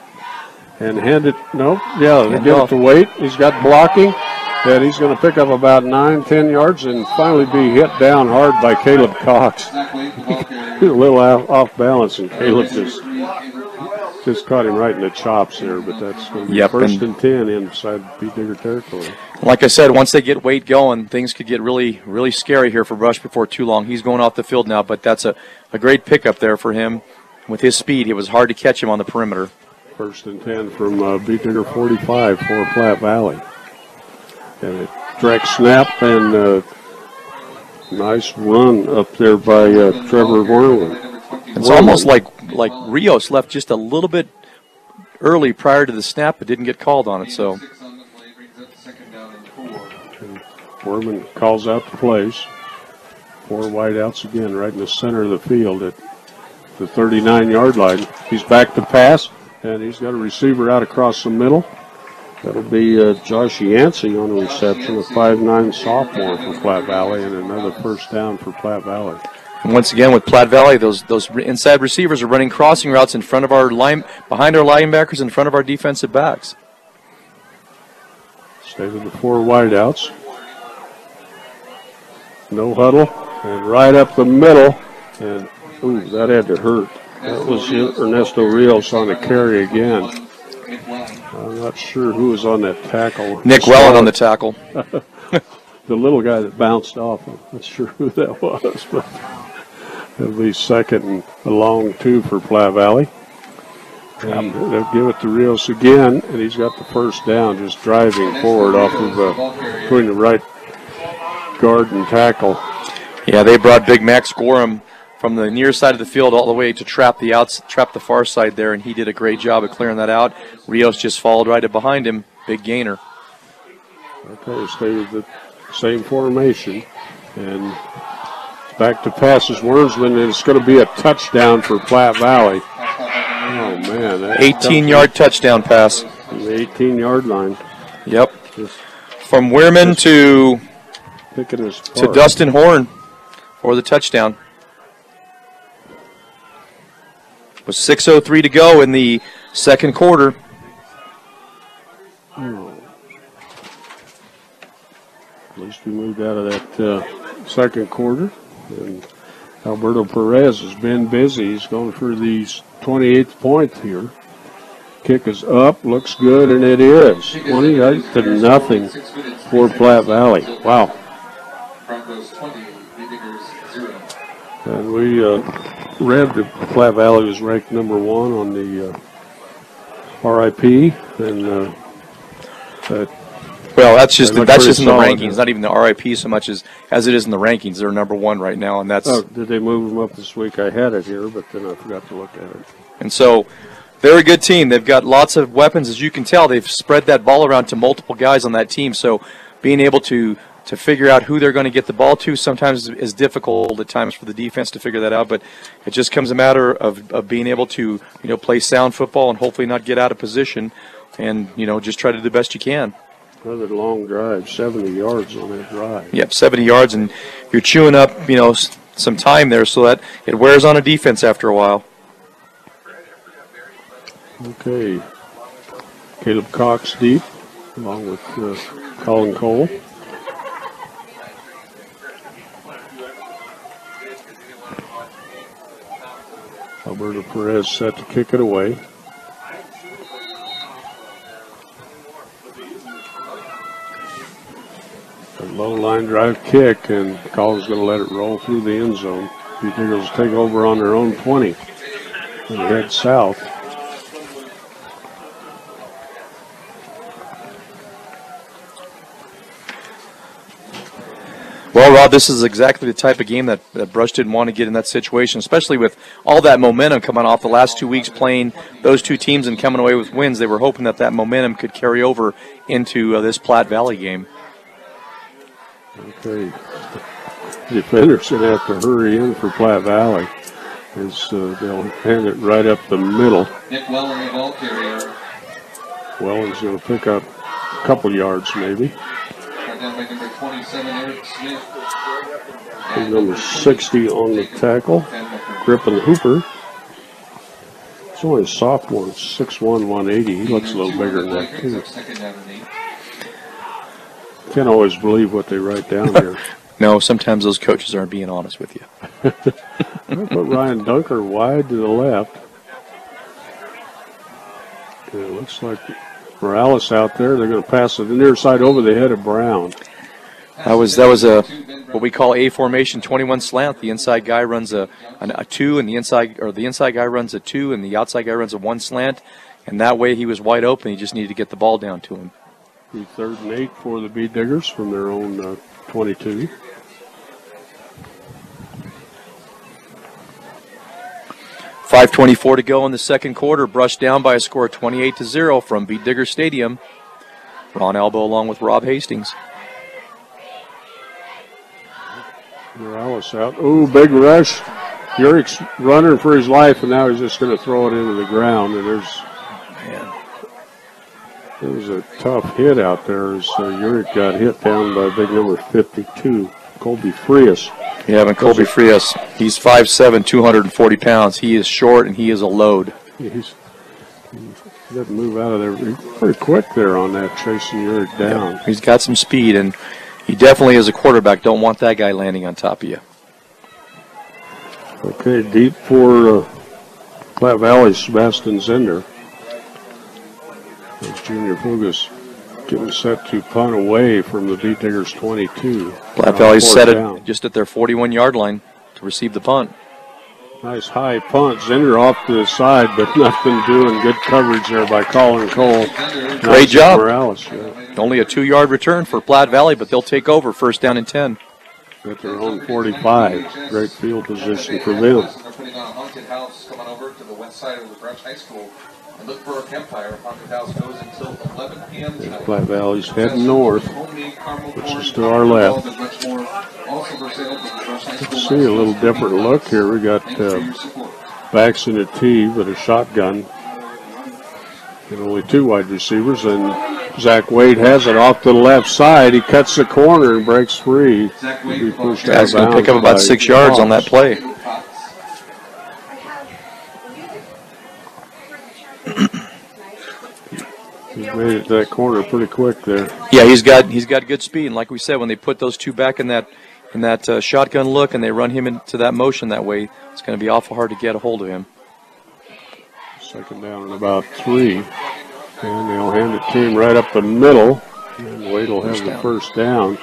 And hand it, nope, yeah, they give it to Waite. He's got blocking. And he's going to pick up about 9-10 yards and finally be hit down hard by Caleb Cox. He's a little off balance, and Caleb just caught him right in the chops there, but that's going to be 1st and 10 inside Beat Digger territory. Like I said, once they get Waite going, things could get really, really scary here for Brush before too long. He's going off the field now, but that's a great pickup there for him. With his speed, it was hard to catch him on the perimeter. 1st and 10 from Beat Digger 45 for Platte Valley. And a direct snap and nice run up there by Trevor Worland. It's almost like Rios left just a little bit early prior to the snap, but didn't get called on it. So Worman calls out the plays. 4 wideouts again right in the center of the field at the 39-yard line. He's back to pass, and he's got a receiver out across the middle. That'll be Josh Yancey on the reception, a 5'9" sophomore for Platte Valley, and another 1st down for Platte Valley. And once again with Platte Valley, those inside receivers are running crossing routes in front of behind our linebackers, in front of our defensive backs. Stay with the 4 wideouts. No huddle, and right up the middle, and ooh, that had to hurt. That was Ernesto Rios on the carry again. I'm not sure who was on that tackle. Nick Wellen on the tackle. The little guy that bounced off. I'm not sure who that was, but it'll be 2nd and a long 2 for Platte Valley. And they'll give it to Rios again, and he's got the 1st down, just driving forward off of between the right guard and tackle. Yeah, they brought Big Max Gorham from the near side of the field all the way to trap the far side there, and he did a great job of clearing that out. Rios just followed right up behind him. Big gainer. Okay, stay with the same formation, and back to passes Wormsman, and it's going to be a touchdown for Platte Valley. Oh, man. 18-yard touchdown pass. From the 18-yard line. Yep. From Weirman to Dustin Horn for the touchdown. With 6:03 to go in the second quarter. At least we moved out of that second quarter. And Alberto Perez has been busy. He's going for these 28th point here. Kick is up, looks good, and it is. 28-0 for Platte Valley. Wow. Broncos 20, Diggers 0. And we read that Platte Valley was ranked number 1 on the RIP, and well, that's just in the solid. rankings, not even the RIP so much as it is in the rankings. They're number 1 right now, and that's. Oh, did they move them up this week? I had it here, but then I forgot to look at it. And so, they're a good team. They've got lots of weapons, as you can tell. They've spread that ball around to multiple guys on that team. So, being able to figure out who they're going to get the ball to sometimes is difficult at times for the defense to figure that out. But it just comes a matter of being able to play sound football and hopefully not get out of position, and just try to do the best you can. Another long drive, 70 yards on that drive. Yep, 70 yards, and you're chewing up, some time there, so that it wears on a defense after a while. Okay. Caleb Cox deep, along with Colin Cole. Alberto Perez set to kick it away. A low line drive kick, and Colin's going to let it roll through the end zone. The Eagles take over on their own 20 and head south. Well, Rob, this is exactly the type of game that Brush didn't want to get in that situation, especially with all that momentum coming off the last 2 weeks playing those two teams and coming away with wins. They were hoping that momentum could carry over into this Platte Valley game. Okay. Defenders going to have to hurry in for Platte Valley as they'll hand it right up the middle. Nick Welling, the ball carrier. Welling's going to pick up a couple yards maybe. Brought down by number 27, Eric Smith. And number 60 on the tackle, Griffin Hooper. He's only a sophomore, 6'1", 180. He looks a little bigger than that, too. Can't always believe what they write down here. No, sometimes those coaches aren't being honest with you. I put Ryan Dunker wide to the left. Okay, it looks like Morales out there. They're going to pass it the near side over the head of Brown. That was a what we call A formation 21 slant. The inside guy runs a 2, and the inside guy runs a 2, and the outside guy runs a 1 slant. And that way he was wide open. He just needed to get the ball down to him. 3rd and 8 for the Bee Diggers from their own 22. .524 to go in the second quarter. Brushed down by a score of 28-0 from Bee Digger Stadium. Ron Albo along with Rob Hastings. Morales out. Oh, big rush. Urick's running for his life, and now he's just going to throw it into the ground. And there was a tough hit out there as Urick got hit down by big number 52, Colby Frias. Yeah, and Colby Frias, he's 5'7", 240 pounds. He is short, and he is a load. He doesn't move out of there. He's pretty quick there on that, chasing Urick down. Yeah, he's got some speed, and he definitely, as a quarterback, don't want that guy landing on top of you. Okay, deep for Platte Valley, Sebastian Zender. As Junior Fugas getting set to punt away from the Bee Diggers 22. Platte Valley set it just at their 41-yard line to receive the punt. Nice high punt. Zender off to the side, but nothing doing. Good coverage there by Colin Cole. Great job. Morales, yeah. Only a 2-yard return for Platte Valley, but they'll take over 1st down and 10. At their own 45. Great field position for them. They're putting on a haunted house. Come on over to the west side of the Brush High School and look for a campfire. Haunted house goes until 11 p.m. tonight. Platte Valley's heading north, which is to our left. Let's see a little different look here. We got backs in a T with a shotgun. And only 2 wide receivers, and Zach Wade has it off to the left side. He cuts the corner and breaks free. That's going to pick up about 6 yards on that play. He's Made it to that corner pretty quick there. Yeah, he's got good speed, and like we said, when they put those two back in that shotgun look and they run him into that motion that way, it's going to be awful hard to get a hold of him. Second down and about 3. And they'll hand it to him right up the middle. And Wade will have the first down.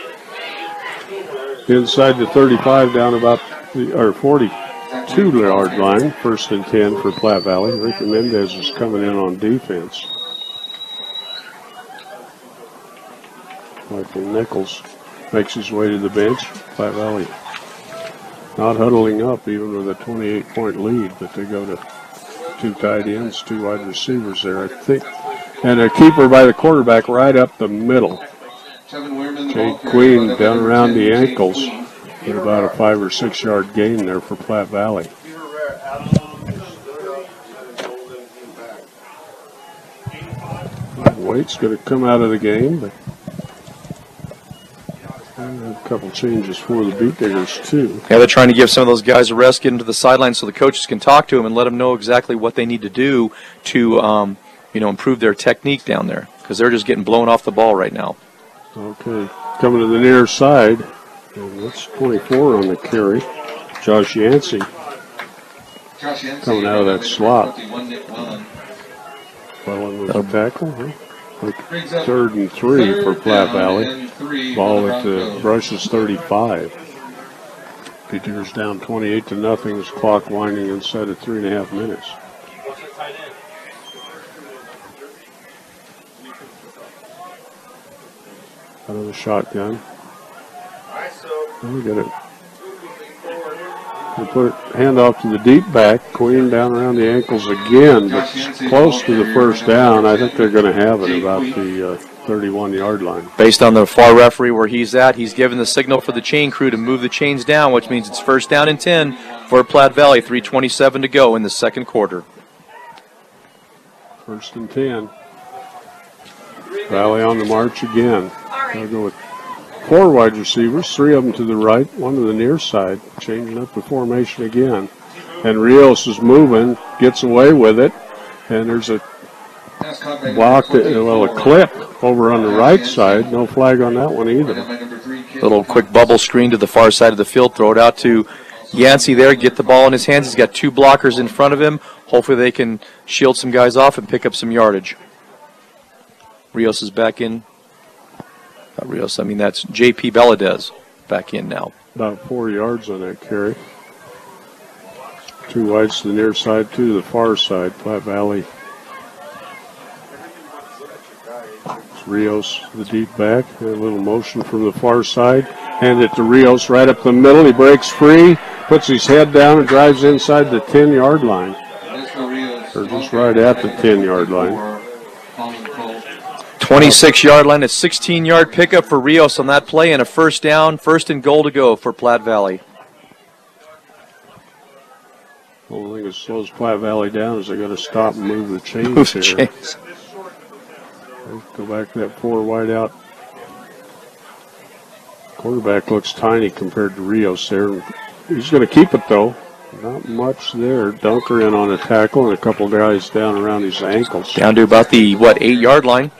Inside the 35 down about the 42-yard line. 1st and 10 for Platte Valley. Ricky Mendez is coming in on defense. Michael Nichols makes his way to the bench. Platte Valley not huddling up even with a 28-point lead, but they go to 2 tight ends, 2 wide receivers there, I think. And a keeper by the quarterback right up the middle. Jake Queen down around the ankles. Get about a 5 or 6 yard gain there for Platte Valley. Wade's going to come out of the game, but a couple changes for the Beat Diggers, too. Yeah, they're trying to give some of those guys a rest, get into the sidelines so the coaches can talk to them and let them know exactly what they need to do to, improve their technique down there, because they're just getting blown off the ball right now. Okay, coming to the near side, and that's 24 on the carry. Josh Yancey coming out of that slot. Well, in the tackle, huh? Like 3rd and 3 for Platte Valley. Ball at the Brushes 35. Peters down 28-0. His clock winding inside of 3.5 minutes. Out of the shotgun. We got it. We put it handoff to the deep back. Queen down around the ankles again, but close to the first down. I think they're going to have it about the 31-yard line. Based on the far referee where he's at, he's given the signal for the chain crew to move the chains down, which means it's 1st down and 10 for Platte Valley. 3:27 to go in the second quarter. 1st and 10. Valley on the march again. They'll go with 4 wide receivers, 3 of them to the right, 1 to the near side, changing up the formation again. And Rios is moving, gets away with it, and there's a block, a clip over on the right side. No flag on that one either. Little quick bubble screen to the far side of the field, throw it out to Yancey there, get the ball in his hands. He's got 2 blockers in front of him. Hopefully they can shield some guys off and pick up some yardage. Rios is back in. Not Rios, I mean that's J.P. Valadez back in now. About 4 yards on that carry. 2 wides to the near side, 2 to the far side. Platte Valley. It's Rios, the deep back. A little motion from the far side. Hand it to Rios right up the middle. He breaks free, puts his head down, and drives inside the 10-yard line. Or just right at the 10-yard line. 26-yard line, a 16-yard pickup for Rios on that play, and a 1st down, 1st and goal to go for Platte Valley. The only thing that slows Platte Valley down is they got to stop and move the chains here. Go back to that 4 wide out. Quarterback looks tiny compared to Rios there. He's going to keep it, though. Not much there. Dunker in on a tackle and a couple guys down around his ankles. Down to about the, 8-yard line.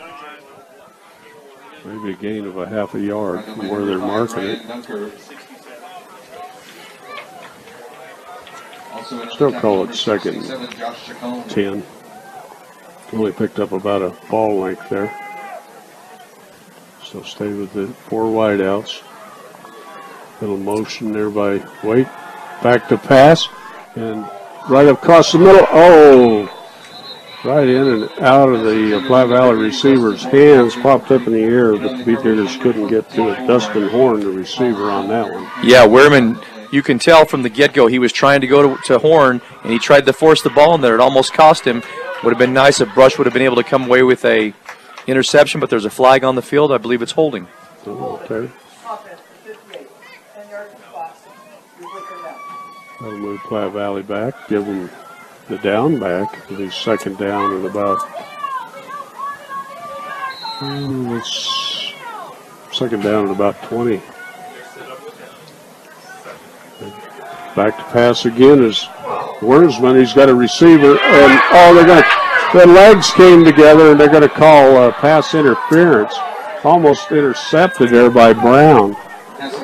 Maybe a gain of a half a yard from where they're marking it. Still call it 2nd 10. Only picked up about a ball length there. So stay with the 4 wideouts. Little motion there by Waite. Back to pass. And right across the middle. Oh! Right in and out of the Platte Valley receiver's hands, popped up in the air, but the Beat Diggers couldn't get to it. Dustin Horn, the receiver on that one. Yeah, Wehrman, you can tell from the get-go he was trying to go to Horn, and he tried to force the ball in there. It almost cost him. Would have been nice if Brush would have been able to come away with a interception, but there's a flag on the field. I believe it's holding. Oh, okay. That'll move Platte Valley back, give them the down back. It'll be 2nd down and about, it's 2nd down and about 20. Back to pass again is Wernsman. He's got a receiver, and they're going to the legs came together, and they're going to call pass interference. Almost intercepted there by Brown.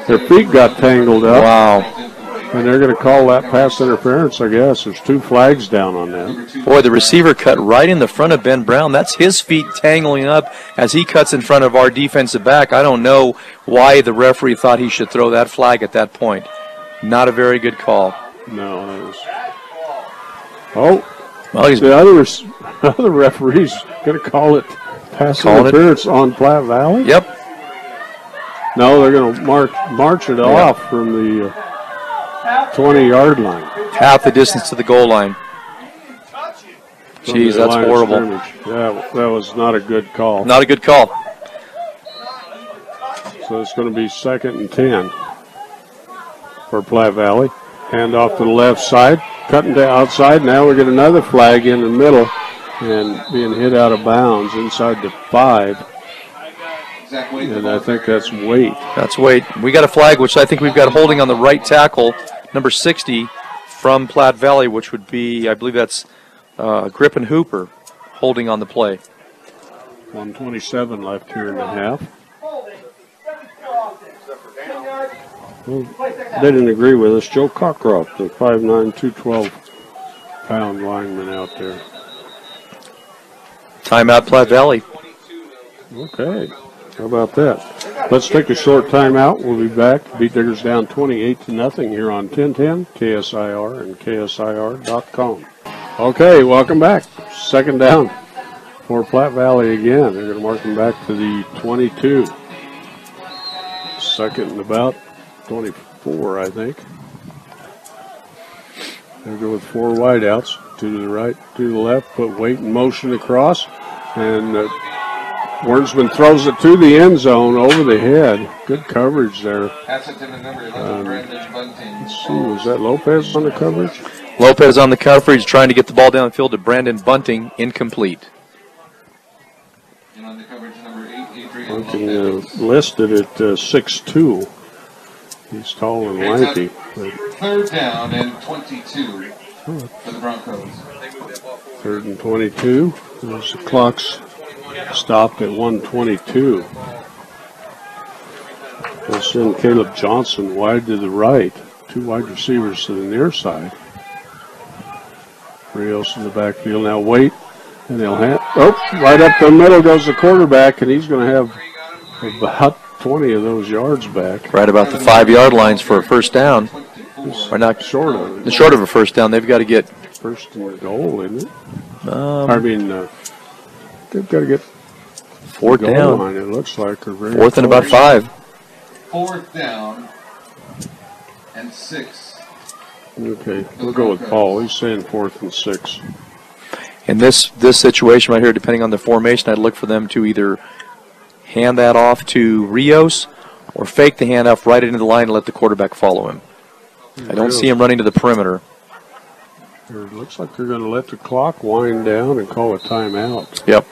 Their feet got tangled up. Wow. And they're going to call that pass interference, I guess. There's 2 flags down on that. Boy, the receiver cut right in the front of Ben Brown. That's his feet tangling up as he cuts in front of our defensive back. I don't know why the referee thought he should throw that flag at that point. Not a very good call. No, that was... Oh, well, he's the other referee's going to call it pass interference on Platte Valley? Yep. No, they're going to march it off from the 20-yard line. Half the distance to the goal line. Jeez, that's horrible. Yeah, that was not a good call. Not a good call. So it's going to be 2nd and 10 for Platte Valley. Hand off to the left side, cutting to outside. Now we get another flag in the middle and being hit out of bounds inside the 5. And I think that's Waite. That's Waite. We got a flag, which I think we've got holding on the right tackle, number 60 from Platte Valley, which would be, I believe that's Griffin Hooper holding on the play. 1:27 left here in the half. Well, they didn't agree with us. Joe Cockcroft, the 5'9", 212-pound lineman out there. Timeout, Platte Valley. Okay. How about that? Let's take a short timeout. We'll be back. Beat Diggers down 28-0 here on 1010, KSIR, and KSIR.com. Okay, welcome back. 2nd down for Platte Valley again. They're going to mark them back to the 22. 2nd and about 24, I think. They'll go with 4 wideouts. 2 to the right, 2 to the left. Put Waite in motion across. And Wernsman throws it to the end zone over the head. Good coverage there. Pass it to the number 11, Brandon Bunting. Let's see, was that Lopez on the coverage? Lopez on the coverage, trying to get the ball downfield to Brandon Bunting, incomplete. And on the coverage, number 8, Adrian Bunting Lopez. listed at 6'2". He's tall and lanky. But 3rd down and 22 for the Broncos. 3rd and 22. There's the clock's stopped at 1:22. We'll send Caleb Johnson wide to the right. 2 wide receivers to the near side. Rios in the backfield. Now Waite, and they'll have, right up the middle goes the quarterback, and he's going to have about 20 of those yards back. Right about the 5-yard lines for a first down. Or not Short of it. short of a first down. They've got to get. First and goal, isn't it? They've got to get 4th goal down. line, it looks like. Or very 4th and about close. 5. 4th down and 6. Okay, we'll go with Paul. He's saying 4th and 6. In this situation right here, depending on the formation, I'd look for them to either hand that off to Rios or fake the handoff right into the line and let the quarterback follow him. I don't see him running to the perimeter. It looks like they're going to let the clock wind down and call a timeout. Yep.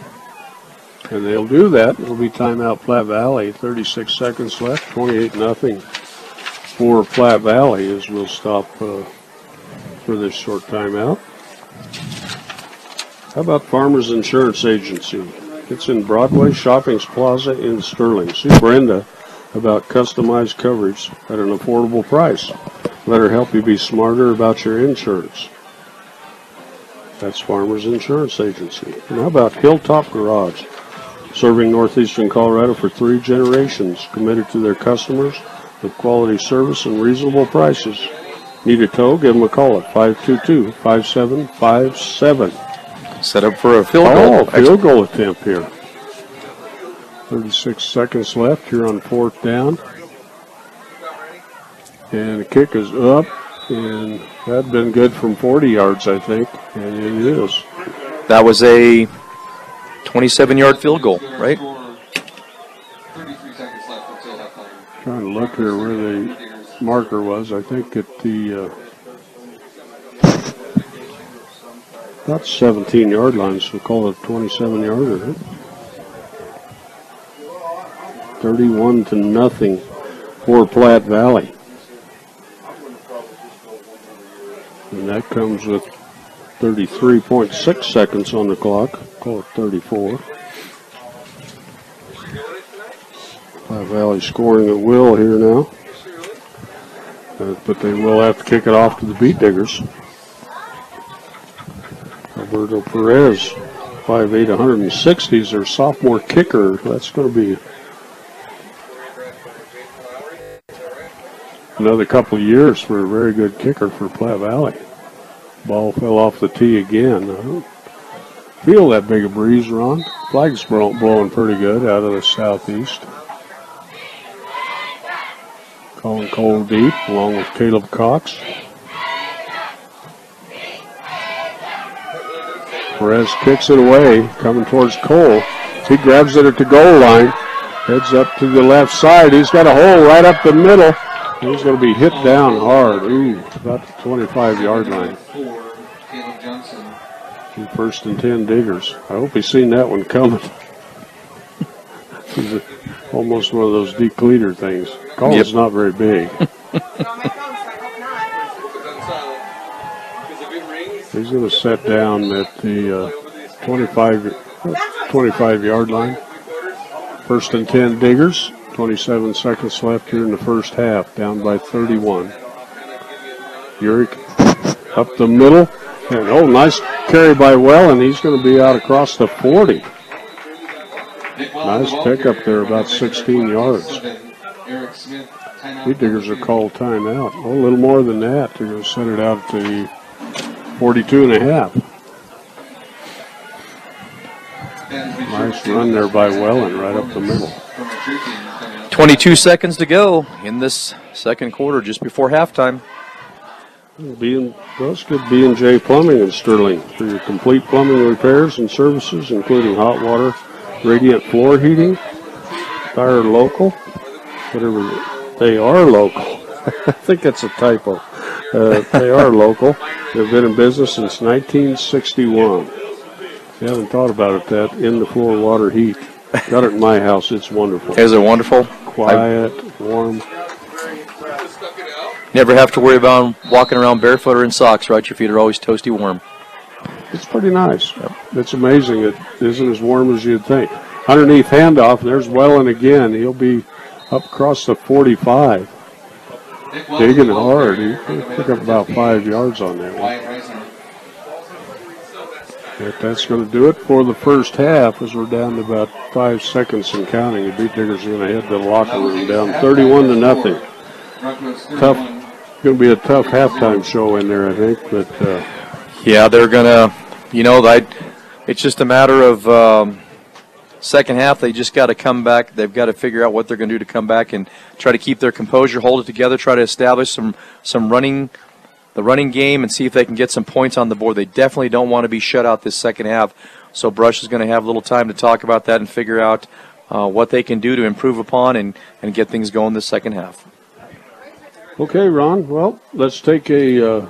And they'll do that. It'll be timeout Platte Valley. 36 seconds left. 28-0 for Platte Valley as we'll stop for this short timeout. How about Farmers Insurance Agency? It's in Broadway Shopping Plaza in Sterling. See Brenda about customized coverage at an affordable price. Let her help you be smarter about your insurance. That's Farmers Insurance Agency. And how about Hilltop Garage? Serving northeastern Colorado for 3 generations, committed to their customers with quality service and reasonable prices. Need a tow? Give them a call at 522-5757. Set up for a field goal. Field goal attempt here. 36 seconds left here on 4th down. And the kick is up, and that'd been good from 40 yards, I think, and it is. That was a 27-yard field goal, right? 33 seconds left until halftime. Trying to look here where the marker was. I think at the about 17-yard line, so we'll call it a 27-yarder. 31-0 for Platte Valley. And that comes with 33.6 seconds on the clock. Call it 34. Platte Valley scoring at will here now. But they will have to kick it off to the Beet Diggers. Alberto Perez, 5'8", 160 is their sophomore kicker. That's going to be another couple of years for a very good kicker for Platte Valley. Ball fell off the tee again. I don't feel that big a breeze, Ron. Flag's blowing pretty good out of the southeast. Calling Cole deep along with Caleb Cox. Perez kicks it away, coming towards Cole. He grabs it at the goal line, heads up to the left side. He's got a hole right up the middle. He's going to be hit down hard. Ooh, about the 25-yard line. First and 10 Diggers. I hope he's seen that one coming. It's almost one of those decleater things. Colin's not very big. He's going to set down at the 25-yard line. First and 10 Diggers. 27 seconds left here in the first half. Down by 31. Urick up the middle. And nice carry by Wellen. He's going to be out across the 40. Nice pickup there, about 16 yards. Beet Diggers are called timeout. A little more than that. They're going to set it out at the 42.5. Nice run there by Wellen, right up the middle. 22 seconds to go in this second quarter, just before halftime. That's good B&J Plumbing in Sterling for your complete plumbing repairs and services, including hot water, radiant floor heating. They're local. Whatever. They are local. I think that's a typo. They are local. They've been in business since 1961. If you haven't thought about it, that in-the-floor water heat. Got it in my house. It's wonderful. Is it wonderful? Quiet, warm. Never have to worry about walking around barefoot or in socks, right? Your feet are always toasty warm. It's pretty nice. It's amazing. It isn't as warm as you'd think. Underneath handoff, there's Wellen again. He'll be up across the 45. Digging hard. He'll pick up about 5 yards on that one. But that's going to do it for the first half as we're down to about 5 seconds and counting. The Beet Diggers are going to head to the locker room down 31-0. Tough. Going to be a tough halftime show in there, I think. But yeah, they're going to, it's just a matter of second half. They just got to come back. They've got to figure out what they're going to do to come back and try to keep their composure, hold it together, try to establish the running game and see if they can get some points on the board. They definitely don't want to be shut out this second half. So Brush is going to have a little time to talk about that and figure out what they can do to improve upon and get things going this second half. Okay, Ron. Well, let's take a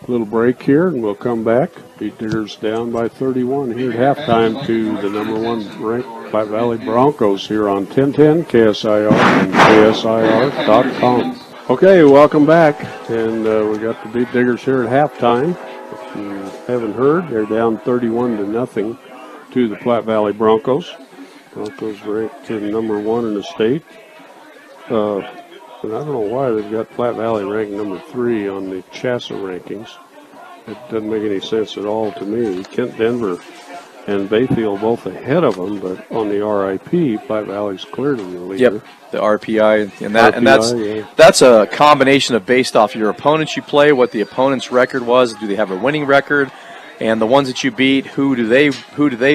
little break here, and we'll come back. Beet Diggers down by 31 here at halftime to the #1 ranked Platte Valley Broncos here on 1010 KSIR and KSIR.com. Okay, welcome back. And we got the Beet Diggers here at halftime. If you haven't heard, they're down 31-0 to the Platte Valley Broncos. Broncos ranked #1 in the state. And I don't know why they've got Platte Valley ranked #3 on the CHSAA rankings. It doesn't make any sense at all to me. Kent Denver and Bayfield both ahead of them, but on the RIP, Platte Valley's clear to the leader. Yep, the RPI RPI, that's a combination of based off your opponents you play, what the opponent's record was. Do they have a winning record? And the ones that you beat, who do they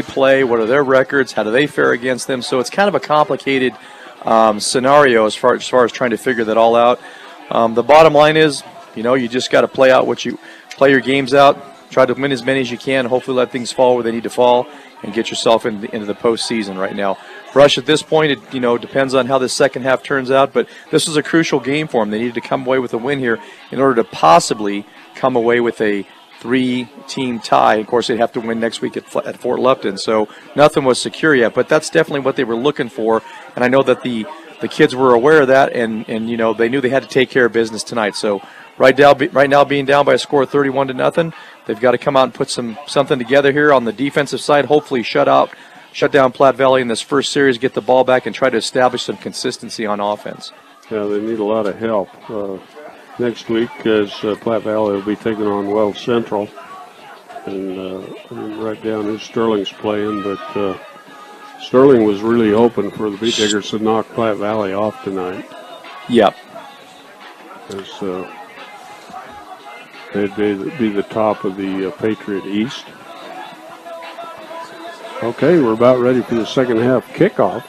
play? What are their records? How do they fare against them? So it's kind of a complicated scenario as far as trying to figure that all out. The bottom line is, you just got to play your games out, try to win as many as you can, hopefully let things fall where they need to fall, and get yourself into the postseason right now. Brush at this point, it depends on how the second half turns out, but this is a crucial game for them. They needed to come away with a win here in order to possibly come away with a 3-team tie. Of course, they'd have to win next week at Fort Lupton, so nothing was secure yet, but that's definitely what they were looking for. And I know that the the kids were aware of that, and you know, they knew they had to take care of business tonight. So right now being down by a score of 31-0, they've got to come out and put something together here on the defensive side. Hopefully shut down Platte Valley in this first series, get the ball back, and try to establish some consistency on offense. Yeah, they need a lot of help. Next week, as Platte Valley will be taking on Wells Central. And I didn't write down who Sterling's playing, but Sterling was really hoping for the Beat Diggers to knock Platte Valley off tonight. Yep. As they'd be the top of the Patriot East. Okay, we're about ready for the second half kickoff.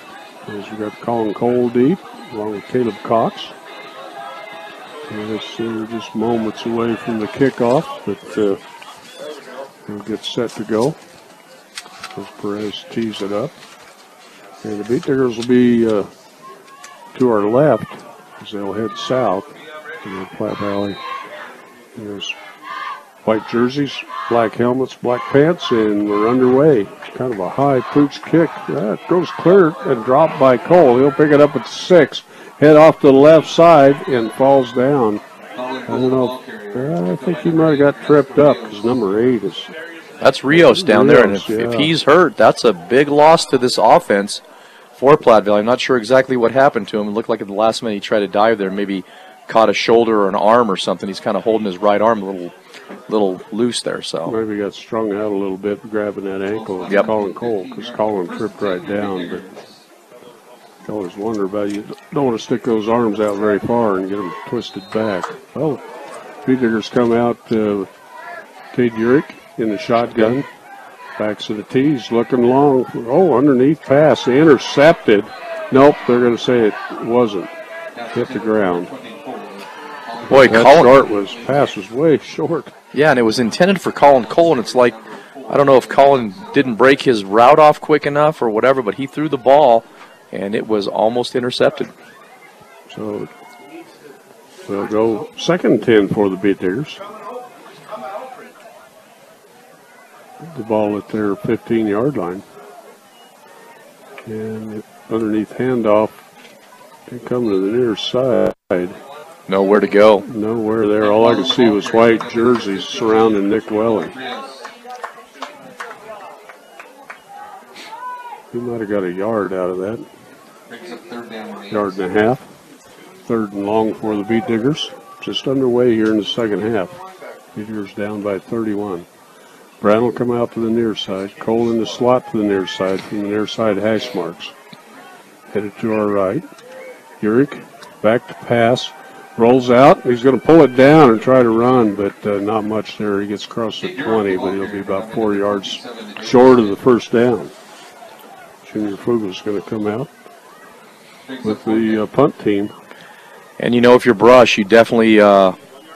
As we got Colin Cole deep, along with Caleb Cox. And we're just moments away from the kickoff, but we'll get set to go. As Perez tees it up. And the Beat Diggers will be to our left as they'll head south to the Platte Valley. There's white jerseys, black helmets, black pants, and we're underway. Kind of a high pooch kick. That goes clear and dropped by Cole. He'll pick it up at 6. Head off to the left side and falls down. I don't know. I think he might have got tripped up because number 8 is. That's Rios down there, and if he's hurt, that's a big loss to this offense for Platte Valley. I'm not sure exactly what happened to him. It looked like at the last minute he tried to dive there, maybe caught a shoulder or an arm or something. He's kind of holding his right arm a little loose there. So maybe got strung out a little bit grabbing that ankle of Colin Cole, because Colin tripped right down. But I always wonder about you. Don't want to stick those arms out very far and get them twisted back. Well, Beat Diggers come out. Cade Urick in the shotgun. Backs to the tees, looking long. Oh, underneath pass, intercepted. Nope, they're going to say it wasn't. Hit the ground. Boy, pass was way short. Yeah, and it was intended for Colin Cole, and it's like, I don't know if Colin didn't break his route off quick enough or whatever, but he threw the ball, and it was almost intercepted. So they'll go second 10 for the Beat Diggers. The ball at their 15-yard line. And underneath handoff, they come to the near side. Nowhere to go. Nowhere there. All I could see was white jerseys surrounding Nick Welling. He might have got a yard out of that. Yard and a half. Third and long for the Beat Diggers. Just underway here in the second half. Beat Diggers down by 31. Brown will come out to the near side. Cole in the slot to the near side from the near side hash marks. Headed to our right. Urick back to pass. Rolls out. He's going to pull it down and try to run, but not much there. He gets across the 20, but he'll be about 4 yards short of the first down. Junior Fugel's going to come out with the punt team. And, you know, if you're Brush, you definitely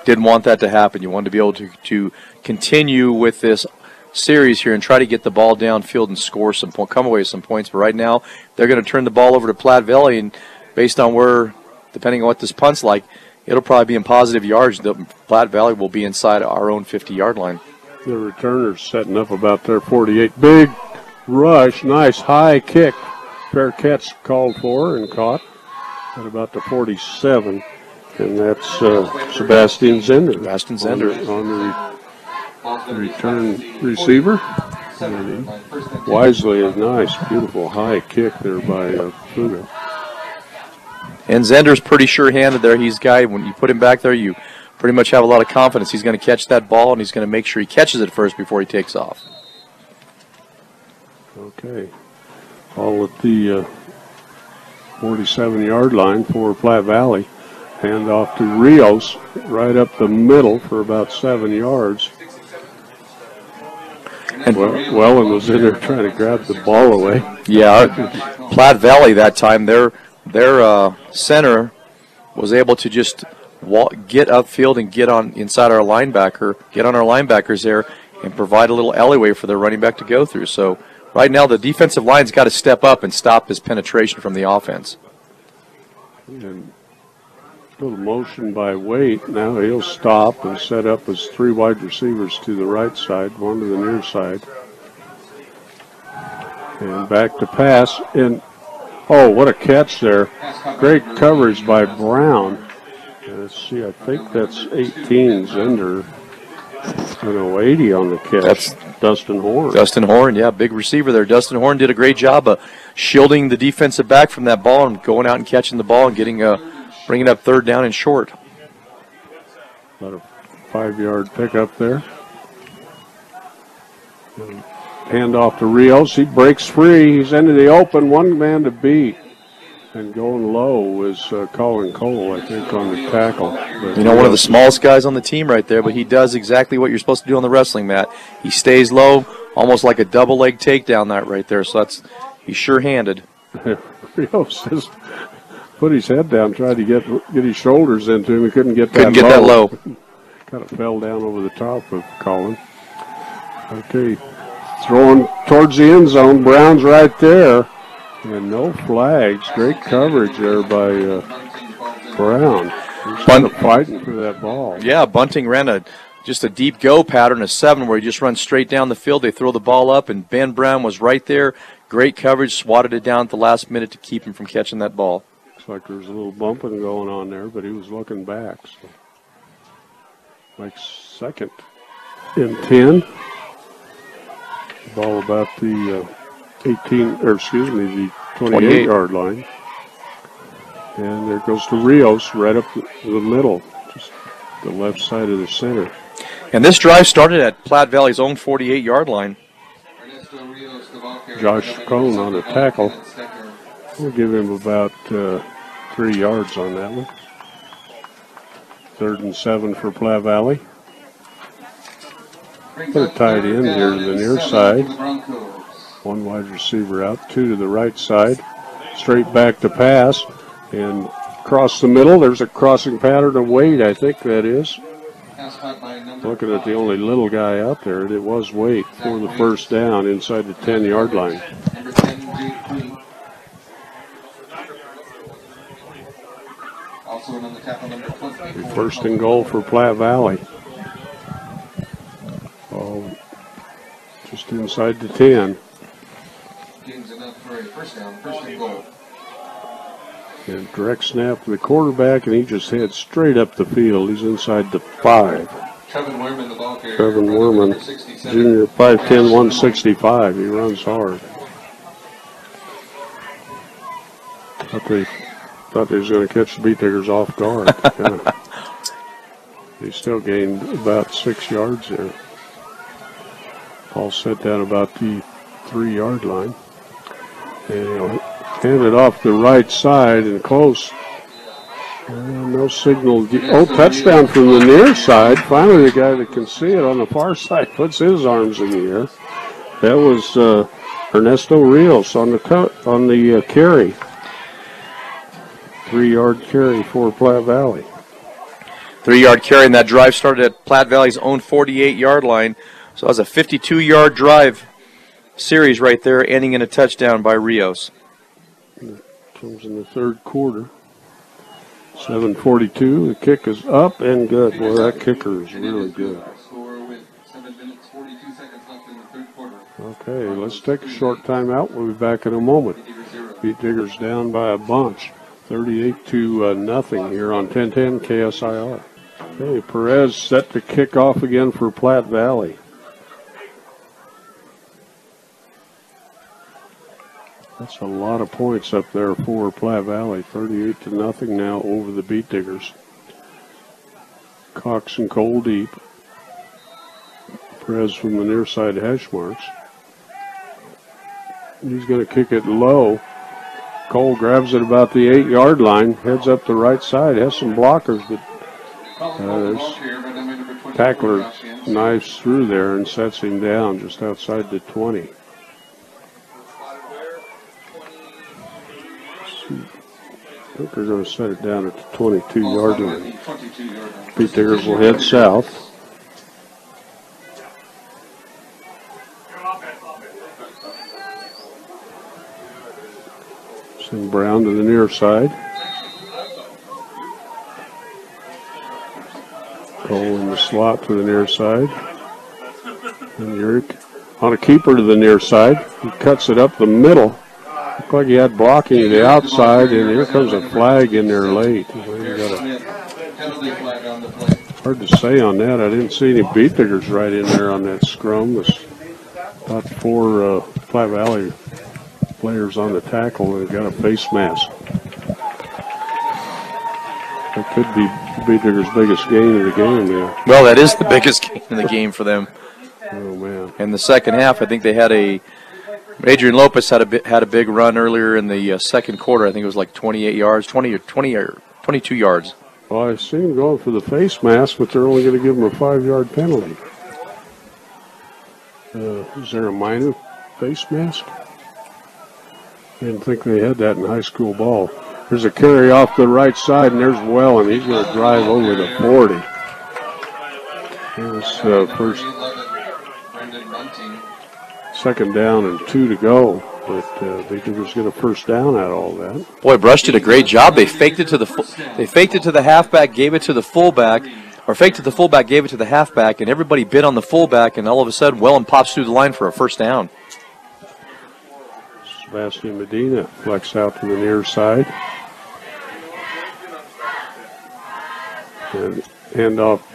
didn't want that to happen. You wanted to be able to continue with this series here and try to get the ball downfield and score come away with some points. But right now, they're going to turn the ball over to Platte Valley, and based on where, depending on what this punt's like, it'll probably be in positive yards. The Platte Valley will be inside our own 50-yard line. The returner's setting up about their 48. Big rush, nice high kick. Fair catch called for and caught at about the 47. And that's Sebastian Zender. Sebastian Zender. On the return receiver. And wisely, a nice, beautiful high kick there by Fuga. And Zender's pretty sure-handed there. He's a guy, when you put him back there, you pretty much have a lot of confidence. He's going to catch that ball, and he's going to make sure he catches it first before he takes off. Okay. All at the 47-yard line for Platte Valley. Hand off to Rios, right up the middle for about 7 yards. And Welland was in there trying to grab the ball away. Yeah, Platte Valley that time, their center was able to just get upfield and get on inside our linebacker, get on our linebackers there, and provide a little alleyway for their running back to go through. So right now the defensive line's got to step up and stop his penetration from the offense. And a little motion by Waite. Now he'll stop and set up his 3 wide receivers to the right side, 1 to the near side. And back to pass. And Oh, what a catch there. Great coverage by Brown. Let's see, I think that's 18 Zender. 80 on the catch. That's Dustin Horn. Dustin Horn, yeah, big receiver there. Dustin Horn did a great job of shielding the defensive back from that ball and going out and catching the ball and bringing up third down and short. About a 5-yard pickup there. Hand off to Rios. He breaks free. He's into the open. One man to beat. And going low is Colin Cole, I think, on the tackle. But one of the smallest guys on the team right there, but he does exactly what you're supposed to do on the wrestling mat. He stays low, almost like a double-leg takedown that right there. So he's sure-handed. Rios just put his head down, tried to get his shoulders into him. He couldn't get that low. Kind of fell down over the top of Colin. Okay, throwing towards the end zone. Brown's right there. And no flags. Great coverage there by Brown. He's kind of fighting for that ball. Yeah, Bunting ran just a deep go pattern, a 7, where he just runs straight down the field. They throw the ball up, and Ben Brown was right there. Great coverage, swatted it down at the last minute to keep him from catching that ball. Looks like there's a little bumping going on there, but he was looking back. So. Makes second and 10. Ball about the 28-yard line. And there goes to Rios right up the middle, just the left side of the center. And this drive started at Platte Valley's own 48-yard line. Josh Cohn on the tackle. We'll give him about 3 yards on that one. 3rd and 7 for Platte Valley. Put a tight end here to the near side. 1 wide receiver out, 2 to the right side. Straight back to pass. And across the middle, there's a crossing pattern of Wade, I think that is. Looking at the only little guy out there, it was Wade for the first down inside the 10-yard line. First and goal for Platte Valley. Oh, just inside the 10. And direct snap to the quarterback, and he just heads straight up the field. He's inside the 5. Trevin Werman, the ball carrier. Trevin Werman, junior, 5'10", 165. He runs hard. Thought they was going to catch the Beat Diggers off guard. He still gained about 6 yards there. Ball set down about the 3-yard line. And he'll hand it off the right side and close. No signal. Oh, touchdown from the near side. Finally, the guy that can see it on the far side puts his arms in the air. That was Ernesto Rios on the carry. 3-yard carry for Platte Valley. 3-yard carry, and that drive started at Platte Valley's own 48-yard line. So that was a 52-yard drive series right there, ending in a touchdown by Rios. Comes in the 3rd quarter. 7:42. The kick is up and good. Boy, that kicker is really good. Okay, let's take a short timeout. We'll be back in a moment. Beat Diggers down by a bunch. 38-0 here on 1010 KSIR. Okay, Perez set to kick off again for Platte Valley. That's a lot of points up there for Platte Valley. 38-0 now over the Beat Diggers. Cox and Cole deep. Perez from the near side hash marks. He's going to kick it low. Cole grabs it about the 8-yard line, heads up the right side, has some blockers, but there's tackler knives through there and sets him down just outside the 20. I think they're going to set it down at the 22-yard line. Beat Diggers will head south. Send Brown to the near side. Cole in the slot to the near side. And Yerk on a keeper to the near side. He cuts it up the middle. Looked like he had blocking to the outside, and here comes a flag in there late. We got Penalty flag on the play. hard to say on that. I didn't see any beat diggers right in there on that scrum. There's about 4 Platte Valley players on the tackle, and got a face mask. That could be beat diggers' biggest gain of the game, yeah. Well, that is the biggest game in the game for them. Oh, man. In the second half, I think they had Adrian Lopez had a big run earlier in the second quarter. I think it was like 28 yards, 20 or 22 yards. Well, I see him going for the face mask, but they're only going to give him a 5-yard penalty. Is there a minor face mask? Didn't think they had that in high school ball. There's a carry off the right side, and there's Wellen. He's going to drive over the 40. Here's first, second down and 2 to go. But they just get a first down out of all that. Boy, Brush did a great job. They faked it to the halfback, gave it to the fullback, or faked it to the fullback, gave it to the halfback, and everybody bid on the fullback, and all of a sudden, Wellen pops through the line for a first down. Sebastian Medina flex out to the near side. And hand off,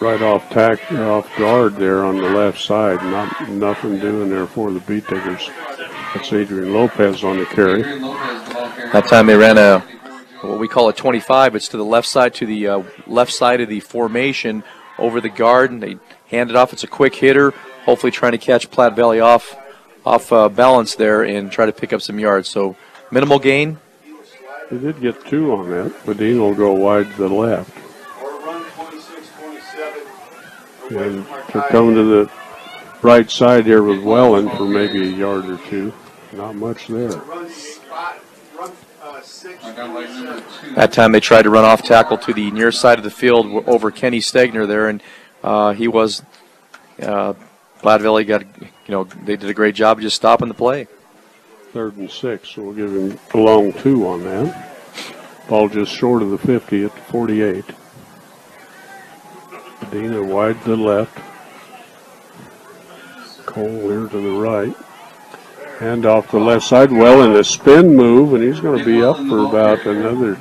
right off guard there on the left side. Nothing doing there for the beat diggers. That's Adrian Lopez on the carry. That time they ran what we call a 25. It's to the left side of the formation over the guard, and they hand it off. It's a quick hitter, hopefully trying to catch Platte Valley off balance there and try to pick up some yards. So minimal gain. They did get 2 on that. Medina will go wide to the left. And they're coming to the right side here with Wellen for maybe a yard or 2. Not much there. That time they tried to run off tackle to the near side of the field over Kenny Stegner there, and he was Platte Valley they did a great job of just stopping the play. 3rd and 6, so we'll give him a long 2 on that. Ball just short of the 50 at the 48. Medina wide to the left. Cole here to the right. Hand off the left side. Well, in a spin move, and he's going to be up for about another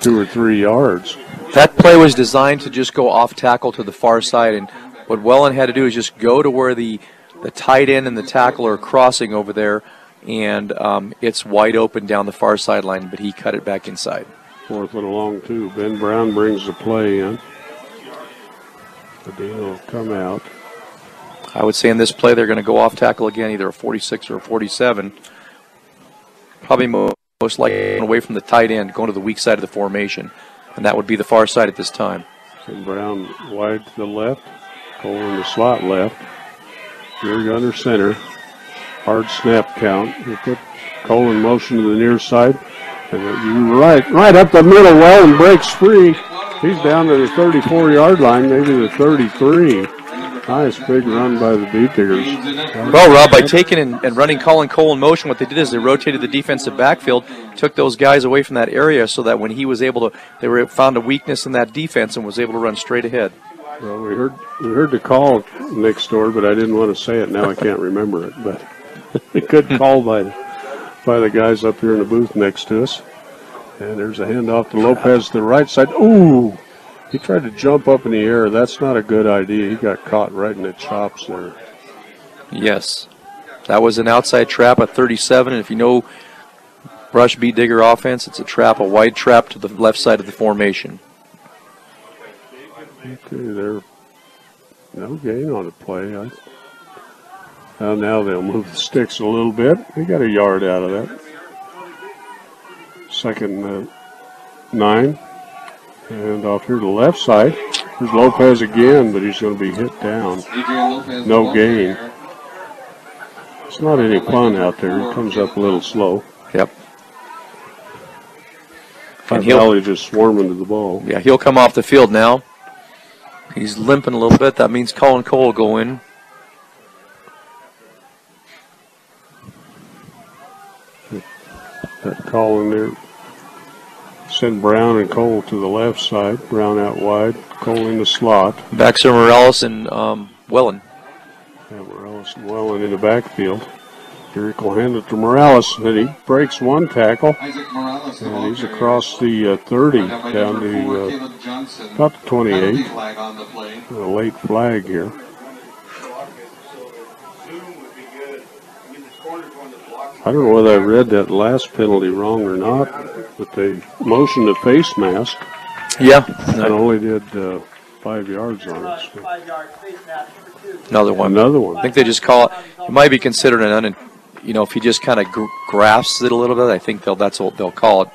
2 or 3 yards. That play was designed to just go off tackle to the far side, and what Wellen had to do is just go to where the tight end and the tackle are crossing over there, and it's wide open down the far sideline, but he cut it back inside. 4th and a long 2. Ben Brown brings the play in. Medina will come out. I would say in this play they're going to go off tackle again, either a 46 or a 47. Probably most likely away from the tight end, going to the weak side of the formation, and that would be the far side at this time. Ben Brown wide to the left. Cole in the slot left. Here under center. Hard snap count. You put Cole in motion to the near side. And you're right up the middle. Wellen breaks free. He's down to the 34-yard line, maybe the 33. Nice big run by the beat diggers. Well, Rob, by taking and running Colin Cole in motion, what they did is they rotated the defensive backfield, took those guys away from that area so that when he was able to, found a weakness in that defense and was able to run straight ahead. Well, we heard the call next door, but I didn't want to say it. Now I can't remember it. But a good call by the guys up here in the booth next to us. And there's a handoff to Lopez to the right side. Ooh! He tried to jump up in the air. That's not a good idea. He got caught right in the chops there. Yes. That was an outside trap at 37. And if you know Brush beat digger offense, it's a wide trap to the left side of the formation. Okay, there. No gain on the play. Now they'll move the sticks a little bit. They got a yard out of that. 2nd 9. And off here to the left side. There's Lopez again, but he's going to be hit down. No gain. It's not any fun out there. He comes up a little slow. Yep. And Valley just swarming to the ball. Yeah, he'll come off the field now. He's limping a little bit. That means Colin Cole will go in. That call in there. Send Brown and Cole to the left side. Brown out wide. Cole in the slot. Back to Morales and Wellen. Yeah, Morales and Wellen in the backfield. Derek will hand it to Morales, and he breaks one tackle, Isaac Morales, the ball and he's carrier. across the 30 Brought by down number 4, to Caleb Johnson. about the Penalty 28. flag on the play. A late flag here. I don't know whether I read that last penalty wrong or not, but they motioned a face mask Yeah. and only did 5 yards on it. So Another one. another I one. think they just call it. It might be considered an if he just kind of grasps it a little bit, I think that's what they'll call it.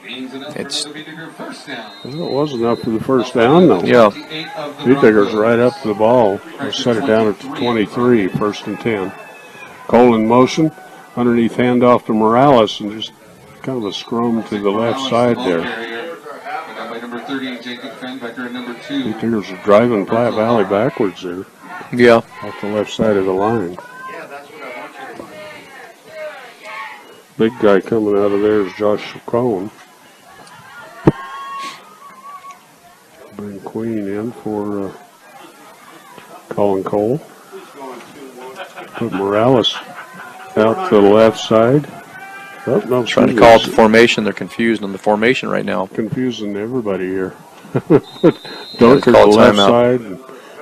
Gains enough It's- for another Beat Digger first down. Well, it was enough for the first down, though. Yeah. 28 of the Beat Digger's Broncos. right up to the ball. They set it down at the 23, 1st and 10. Cole in motion, underneath handoff to Morales, and just kind of a scrum to the left side there. Down by number 30, Jacob Fenbecker, and number 2. Beat Diggers are driving Platte Valley backwards there, Yeah. off the left side of the line. Big guy coming out of there is Josh Cohen. Bring Queen in for Colin Cole. Put Morales out to the left side. Oh, no, Trying to call it the formation. They're confused on the formation right now. confusing everybody here. Dunker to the call a left timeout. side. And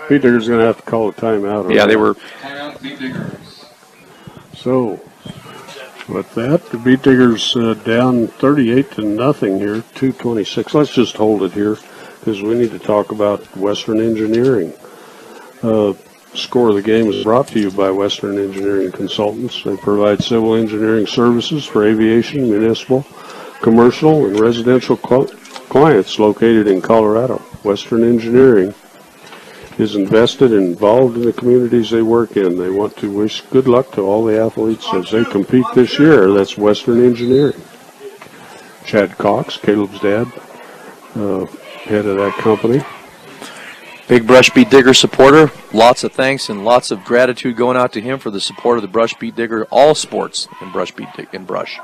Beat Digger's going to have to call a timeout. Yeah, they were. Timeout, Beat Diggers. So, with that, the Beat Diggers down 38-0 here, 2:26. Let's just hold it here because we need to talk about Western Engineering. Score of the game is brought to you by Western Engineering Consultants. They provide civil engineering services for aviation, municipal, commercial, and residential clients located in Colorado. Western Engineering is invested and involved in the communities they work in. They want to wish good luck to all the athletes as they compete this year. That's Western Engineering. Chad Cox, Caleb's dad, head of that company. Big Brush Beat Digger supporter. Lots of thanks and lots of gratitude going out to him for the support of the Brush Beat Digger, all sports in Brush Beat in Brush.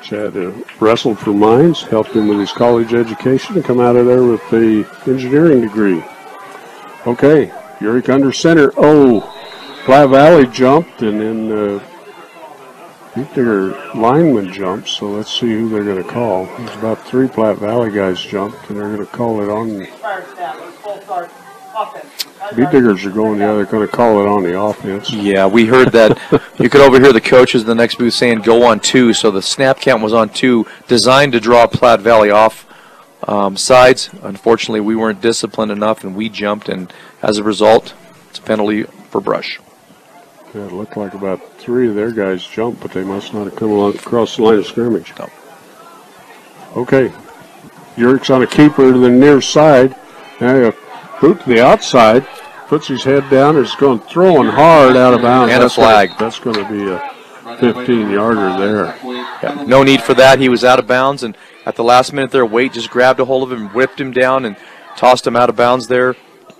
Chad wrestled for mines, helped him with his college education, and come out of there with the engineering degree. Okay, Uric under center. Oh, Platte Valley jumped, and then Beat Digger lineman jumped, so let's see who they're going to call. There's about 3 Platte Valley guys jumped, and they're going to call it on. Beat Diggers are going the other, going to call it on the offense. Yeah, we heard that. You could overhear the coaches in the next booth saying go on 2, so the snap count was on 2, designed to draw Platte Valley off sides. Unfortunately, we weren't disciplined enough, and we jumped, and as a result, it's a penalty for Brush. Yeah, it looked like about 3 of their guys jumped, but they must not have come along across the line of scrimmage. No. Okay. Yurik's on a keeper to the near side. Now a boot to the outside. Puts his head down. Is going throwing hard out of bounds. And a flag. That's going to be a 15-yarder there. Yeah, no need for that. He was out of bounds, and at the last minute there, Waite just grabbed a hold of him, whipped him down, and tossed him out of bounds there.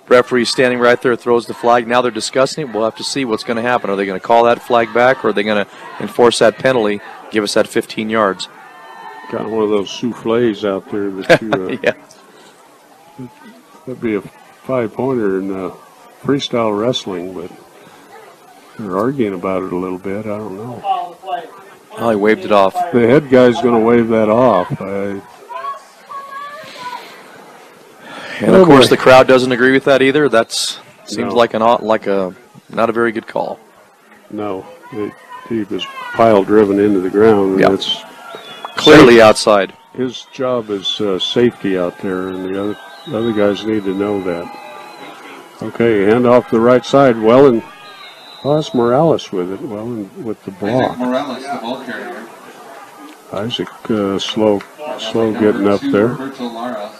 Referee standing right there, throws the flag. Now they're discussing it. We'll have to see what's going to happen. Are they going to call that flag back, or are they going to enforce that penalty, give us that 15 yards? Got one of those souffles out there that you. Yeah. That'd be a 5-pointer in freestyle wrestling, but they're arguing about it a little bit. I don't know. Oh, he waved it off. The head guy's going to wave that off. And of course, the crowd doesn't agree with that either. That seems like not a very good call. No, he was pile driven into the ground. And Yep. it's Clearly outside. his job is safety out there, and the other guys need to know that. Okay, hand off the right side. Wellen. Oh, that's Morales with it. Wellen with the Isaac block. Morales, the ball carrier. Isaac slow getting up there. Roberto Lara.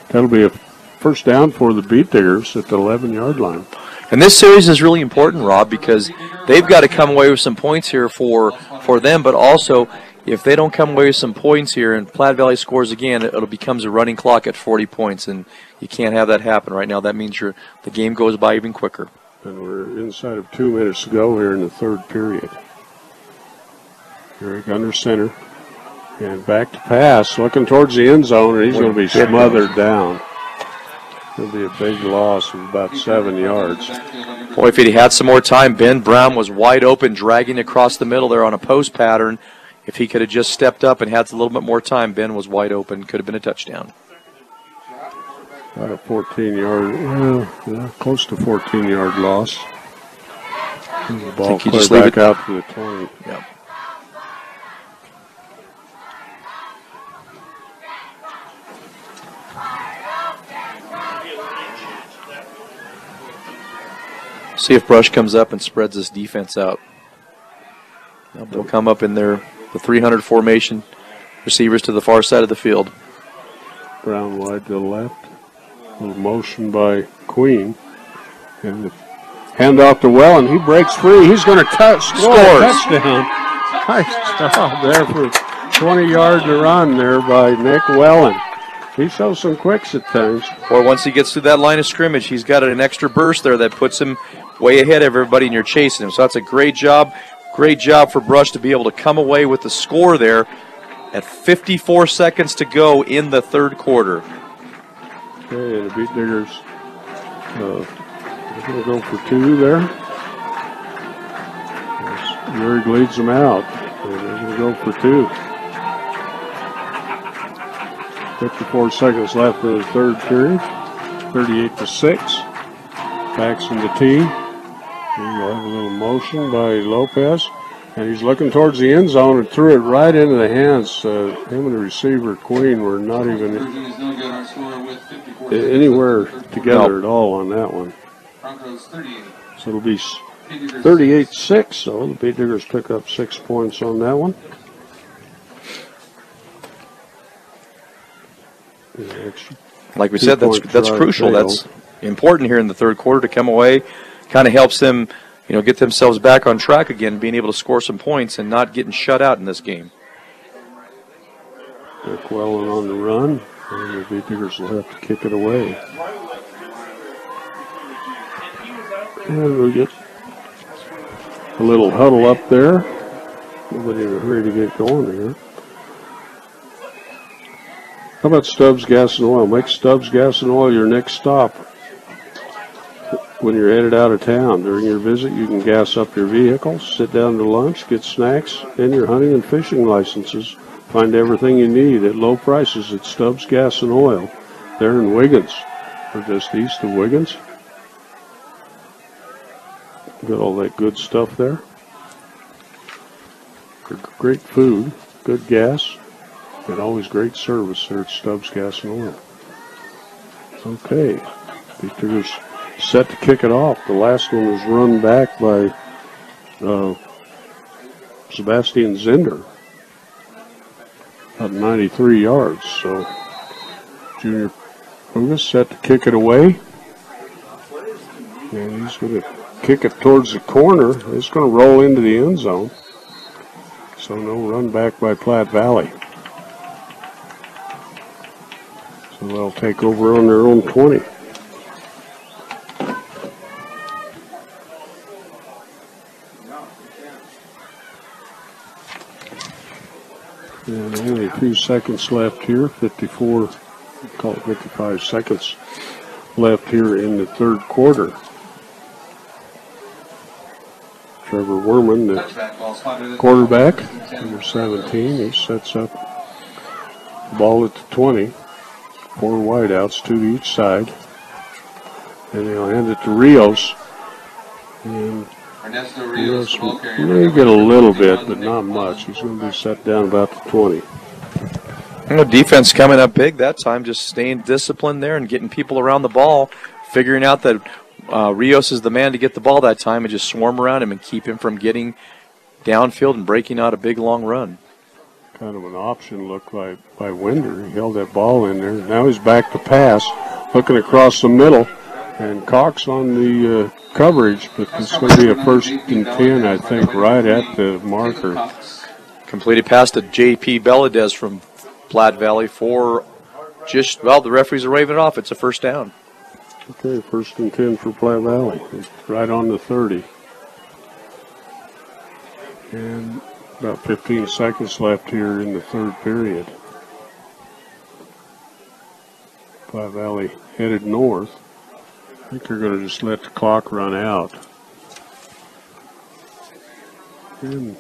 That'll be a first down for the Beat Diggers at the 11-yard line. And this series is really important, Rob, because they've got to come away with some points here for them, but also if they don't come away with some points here and Platte Valley scores again, it becomes a running clock at 40 points, and you can't have that happen right now. That means the game goes by even quicker. And we're inside of 2 minutes to go here in the third period. Eric under center. And back to pass, looking towards the end zone, and he's going to be smothered down. It'll be a big loss of about 7 yards. Boy, if he'd had some more time, Ben Brown was wide open, dragging across the middle there on a post pattern. If he could have just stepped up and had a little bit more time, Ben was wide open. Could have been a touchdown. About a 14-yard, close to 14-yard loss. The ball clear back out to the 20. Yep. See if Brush comes up and spreads this defense out. They'll come up in the 300 formation, receivers to the far side of the field. Brown wide to the left. A little motion by Queen. And the handoff to Wellen. He breaks free. He's going to score a touchdown. Nice job there for 20 yards to run there by Nick Wellen. He shows some quicks at times. Or once he gets through that line of scrimmage, he's got an extra burst there that puts him way ahead of everybody, and you're chasing him. So that's a great job. Great job for Brush to be able to come away with the score there at 54 seconds to go in the third quarter. Okay, and the Beat Diggers are going to go for 2 there. Yerg leads them out. And they're going to go for 2. 54 seconds left in the third period. 38-6. Backs in the tee. You'll have a little motion by Lopez. And he's looking towards the end zone and threw it right into the hands. Him and the receiver, Queen, were not even anywhere together at all on that one. So it'll be 38-6. So the Beat Diggers pick up 6 points on that one. Like we said, that's crucial. That's important here in the third quarter to come away. Kind of helps them, get themselves back on track again, being able to score some points and not getting shut out in this game. Nick Wellen on the run, and the Beat Diggers will have to kick it away. And we'll get a little huddle up there. Nobody in a hurry to get going here. How about Stubbs Gas and Oil? Make Stubbs Gas and Oil your next stop when you're headed out of town. During your visit, you can gas up your vehicle, sit down to lunch, get snacks, and your hunting and fishing licenses. Find everything you need at low prices at Stubbs Gas and Oil. They're in Wiggins, or just east of Wiggins. Got all that good stuff there. Great food, good gas, and always great service there at Stubbs Gas and Oil. Okay, Beat Diggers set to kick it off. The last one was run back by Sebastian Zender. About 93 yards. So Junior Pugas set to kick it away. And he's going to kick it towards the corner. It's going to roll into the end zone. So no run back by Platte Valley. So they'll take over on their own 20. And only a few seconds left here, 55 seconds left here in the third quarter. Trevor Werman, the quarterback, number 17, he sets up the ball at the 20. 4 wideouts, 2 to each side. And he'll hand it to Rios. And Rios may get a little bit, but not much. He's going to be set down about the 20. Defense coming up big that time, just staying disciplined there and getting people around the ball, figuring out that Rios is the man to get the ball that time and just swarm around him and keep him from getting downfield and breaking out a big long run. Kind of an option look by Winder. He held that ball in there. Now he's back to pass, looking across the middle, and Cox on the coverage, but it's going to be a 1st and 10, I think, right at the marker. Completed pass to J.P. Beladez from Platte Valley for the referees are waving it off. It's a 1st down. Okay, 1st and 10 for Platte Valley. It's right on the 30. And about 15 seconds left here in the third period. Platte Valley headed north. I think they're going to just let the clock run out. And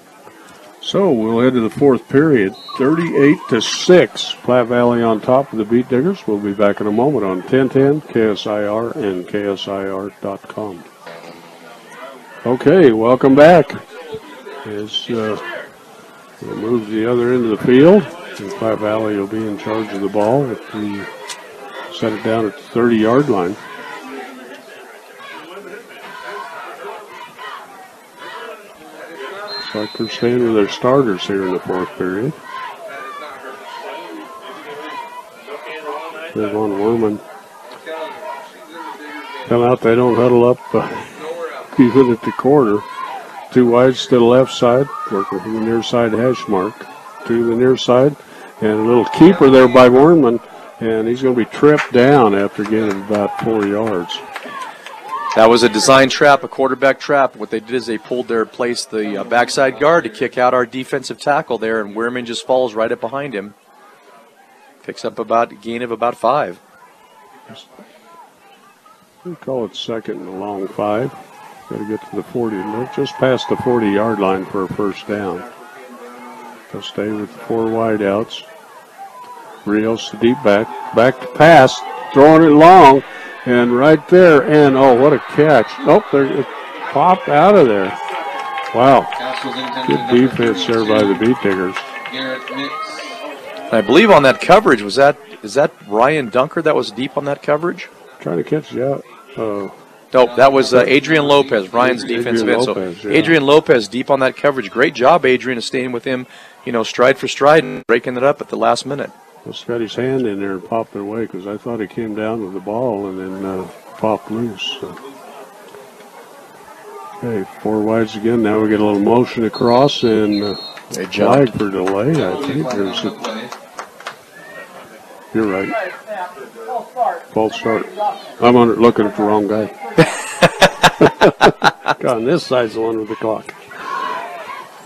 so we'll head to the fourth period. 38-6. Platte Valley on top of the Beet Diggers. We'll be back in a moment on 1010, KSIR, and KSIR.com. Okay, welcome back. As we'll move to the other end of the field, and Platte Valley will be in charge of the ball if we set it down at the 30-yard line. Looks like they're staying with their starters here in the fourth period. Trayvon Werman come out. They don't huddle up even at the corner. Two wides to the left side, working from the near side hash mark to the near side. And a little keeper there by Werman, and he's going to be tripped down after getting about 4 yards. That was a design trap, a quarterback trap. What they did is they placed the backside guard to kick out our defensive tackle there, and Werman just falls right up behind him. Picks up a gain of about 5. We call it second and a long 5. Got to get to the 40. They're just past the 40-yard line for a first down. They'll stay with the 4 wideouts. Rios, the deep back to pass, throwing it long. And right there, and oh, what a catch. Oh, it popped out of there. Wow. Good defense there by the Beet Diggers. I believe on that coverage, is that Ryan Dunker that was deep on that coverage? Trying to catch you out. Nope, that was Adrian Lopez, Ryan's defensive end. So Adrian Lopez deep on that coverage. Great job, Adrian, of staying with him, stride for stride and breaking it up at the last minute. Just got his hand in there and popped it away because I thought he came down with the ball and then popped loose. So. Okay, 4 wides again. Now we get a little motion across and flag for delay. I think there's You're right. False start. I'm looking at the wrong guy. God, this side's the one with the clock.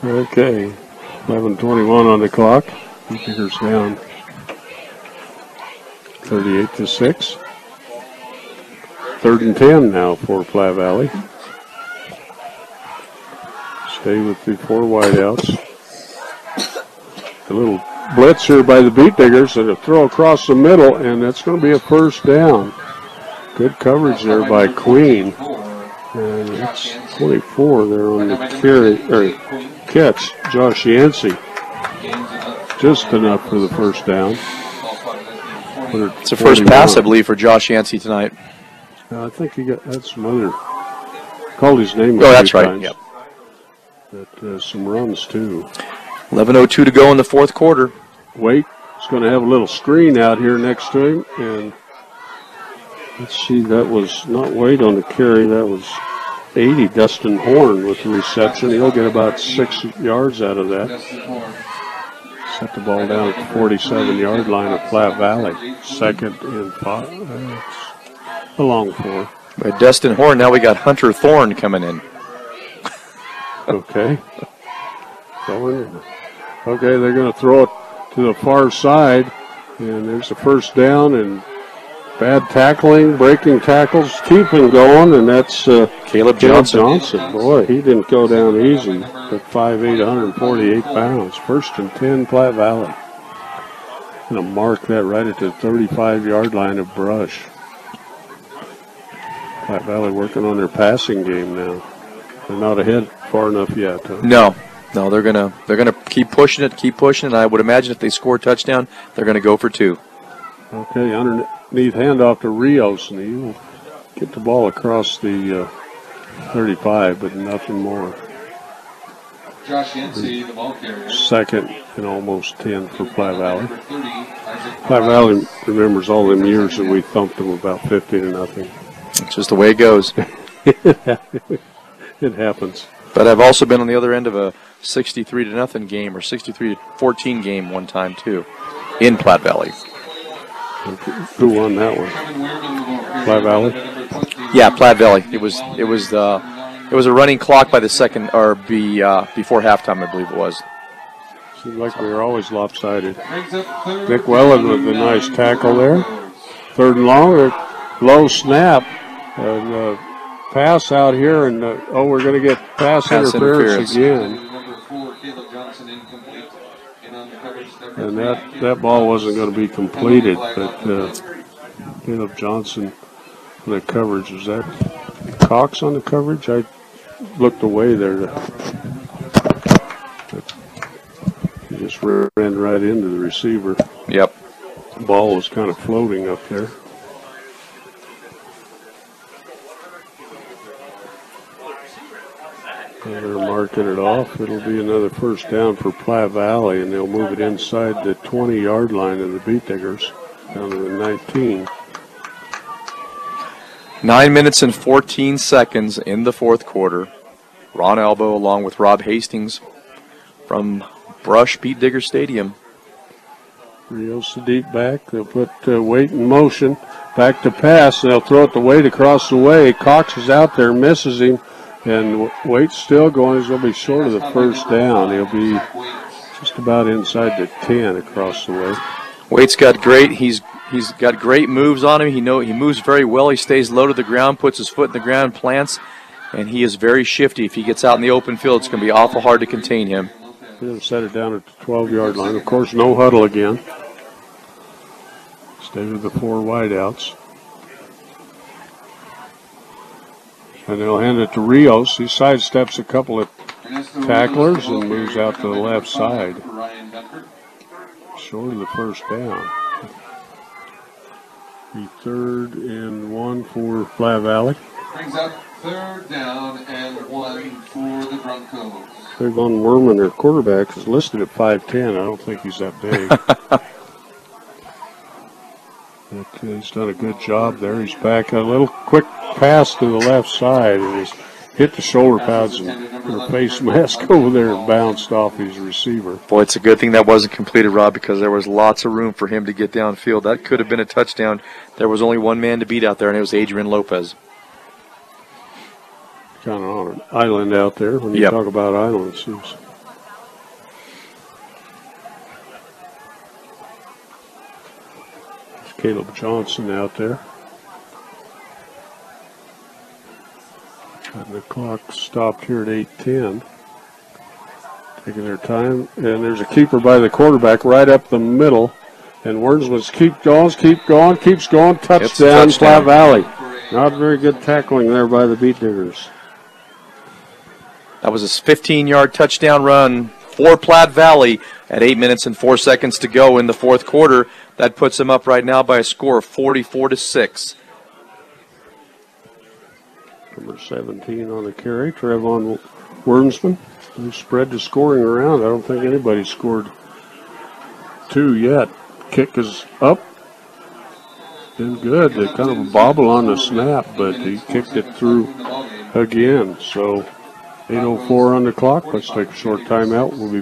Okay, 11:21 on the clock. Beet Diggers down. 38-6. 3rd and 10 now for Platte Valley. Stay with the 4 wideouts. A little blitz here by the Beet Diggers and a throw across the middle, and that's going to be a first down. Good coverage there by Queen. And it's 24 there on the catch. Josh Yancey. Just enough for the first down. It's the first pass, I believe, for Josh Yancey tonight. I think he had some other. Called his name. Oh, that's right. Yep. But some runs too. 11:02 to go in the fourth quarter. Wait is going to have a little screen out here next to him, and let's see. That was not Wade on the carry. That was 80. Dustin Horn with the reception. He'll get about 6 yards out of that. Set the ball down at the 47-yard line of Platte Valley. 2nd and 5. That's a long 4. By Dustin Horn, now we got Hunter Thorne coming in. Okay. Okay, they're going to throw it to the far side, and there's a first down, and bad tackling, breaking tackles, keeping going, and that's Caleb Johnson. Boy, he didn't go down easy at 5'8", 148 pounds. 1st and 10, Platte Valley. Going to mark that right at the 35-yard line of Brush. Platte Valley working on their passing game now. They're not ahead far enough yet. Huh? No, they're gonna keep pushing it. I would imagine if they score a touchdown, they're gonna go for 2. Okay, underneath handoff to Rios, and he'll get the ball across the 35, but nothing more. Josh Yancey, the ball carrier. 2nd and almost 10 for Platte Valley. Platte Valley remembers all them years that we thumped them about 50-0. It's just the way it goes. It happens. But I've also been on the other end of a 63-0 game or 63-14 game one time too, in Platte Valley. Who won that one? Platte Valley. Yeah, Platte Valley. It was a running clock by the second or before halftime, I believe it was. Seemed like we were always lopsided. Nick Wellen with a nice tackle there. third and long, low snap, and pass out here, and we're going to get pass interference again. Number 4, Caleb Johnson, incomplete. And on the coverage, And that ball wasn't going to be completed, but Caleb Johnson for the coverage. Was that Cox on the coverage? I looked away there. He just ran right into the receiver. Yep. The ball was kind of floating up there. And they're marking it off. It'll be another first down for Platte Valley, and they'll move it inside the 20-yard line of the Beet Diggers, down to the 19. 9 minutes and 14 seconds in the fourth quarter. Ron Albo along with Rob Hastings from Brush Beet Digger Stadium. Rios the deep back. They'll put Waite in motion. Back to pass. They'll throw it to Waite across the way. Cox is out there, misses him. And Waite's still going. He's going to be short of the first down. He'll be just about inside the 10 across the way. Waite's got great. He's got great moves on him. He moves very well. He stays low to the ground, puts his foot in the ground, plants, and he is very shifty. If he gets out in the open field, it's going to be awful hard to contain him. He'll set it down at the 12-yard line. Of course, no huddle again. Stay with the 4 wideouts. And they'll hand it to Rios. He sidesteps a couple of tacklers and moves out to the left side. Short of the first down. The 3rd and 1 for Platte Valley. Brings up 3rd down and 1 for the Broncos. Trayvon Werman, their quarterback, is listed at 5'10". I don't think he's that big. But he's done a good job there. He's back. A little quick pass to the left side, and he's hit the shoulder pads and the face mask over there and bounced off his receiver. Boy, it's a good thing that wasn't completed, Rob, because there was lots of room for him to get downfield. That could have been a touchdown. There was only one man to beat out there, and it was Adrian Lopez. Kind of on an island out there when you talk about islands. Caleb Johnson out there. And the clock stopped here at 8:10. Taking their time. And there's a keeper by the quarterback right up the middle. And Wernsman's keeps going. Touchdown, Platte Valley. Not very good tackling there by the Beet Diggers. That was a 15-yard touchdown run for Platte Valley at 8 minutes and 4 seconds to go in the fourth quarter. That puts them up right now by a score of 44-6. Number 17 on the carry, Trayvon Wernsman. They spread the scoring around. I don't think anybody scored 2 yet. Kick is up. Been good. They kind of bobble on the snap, but he kicked it through again. So 8:04 on the clock. Let's take a short timeout. We'll be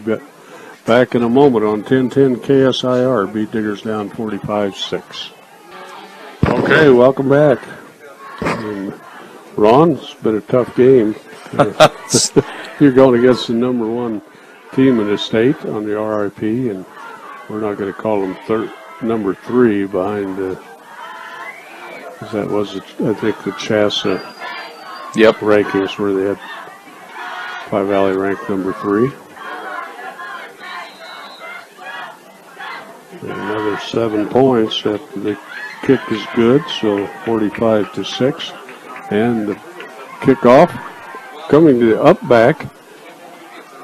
back in a moment on 1010 KSIR. Beet Diggers down 45-6. Okay, welcome back. And Ron, it's been a tough game. You're going against the number 1 team in the state on the RIP, and we're not going to call them number 3 behind that was, I think, the CHSAA rankings where they had Platte Valley ranked number 3. And another 7 points after the kick is good, so 45-6. And the kickoff coming to the up back.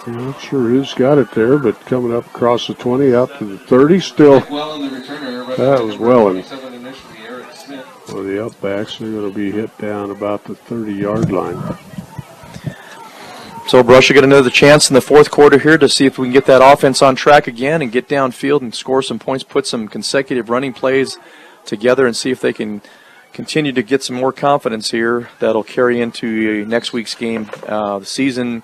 I'm not sure who's got it there, but coming up across the 20, up to the 30. Still, that was Welland. Well, the up backs are going to be hit down about the 30-yard line. So Brush will get another chance in the fourth quarter here to see if we can get that offense on track again and get downfield and score some points, put some consecutive running plays together and see if they can continue to get some more confidence here that'll carry into next week's game, the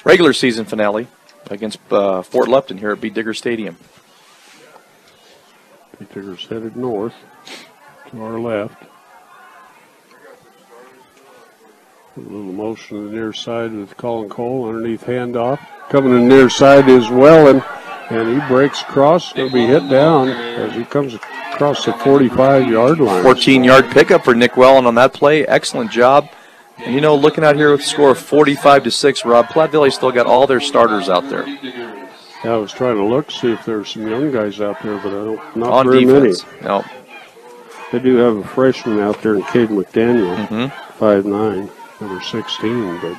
regular season finale against Fort Lupton here at Beet Digger Stadium. Beet Diggers headed north to our left. A little motion to the near side with Colin Cole underneath handoff. Coming to the near side is Welland, and he breaks across. Going to be hit down as he comes across the 45-yard line. 14-yard pickup for Nick Wellen on that play. Excellent job. And, you know, looking out here with a score of 45-6, Rob, Platte Valley still got all their starters out there. Yeah, I was trying to look, see if there's some young guys out there, but I don't. Not on very defense. many. No. They do have a freshman out there, Cade McDaniel, Mm-hmm. 5'9", number 16, but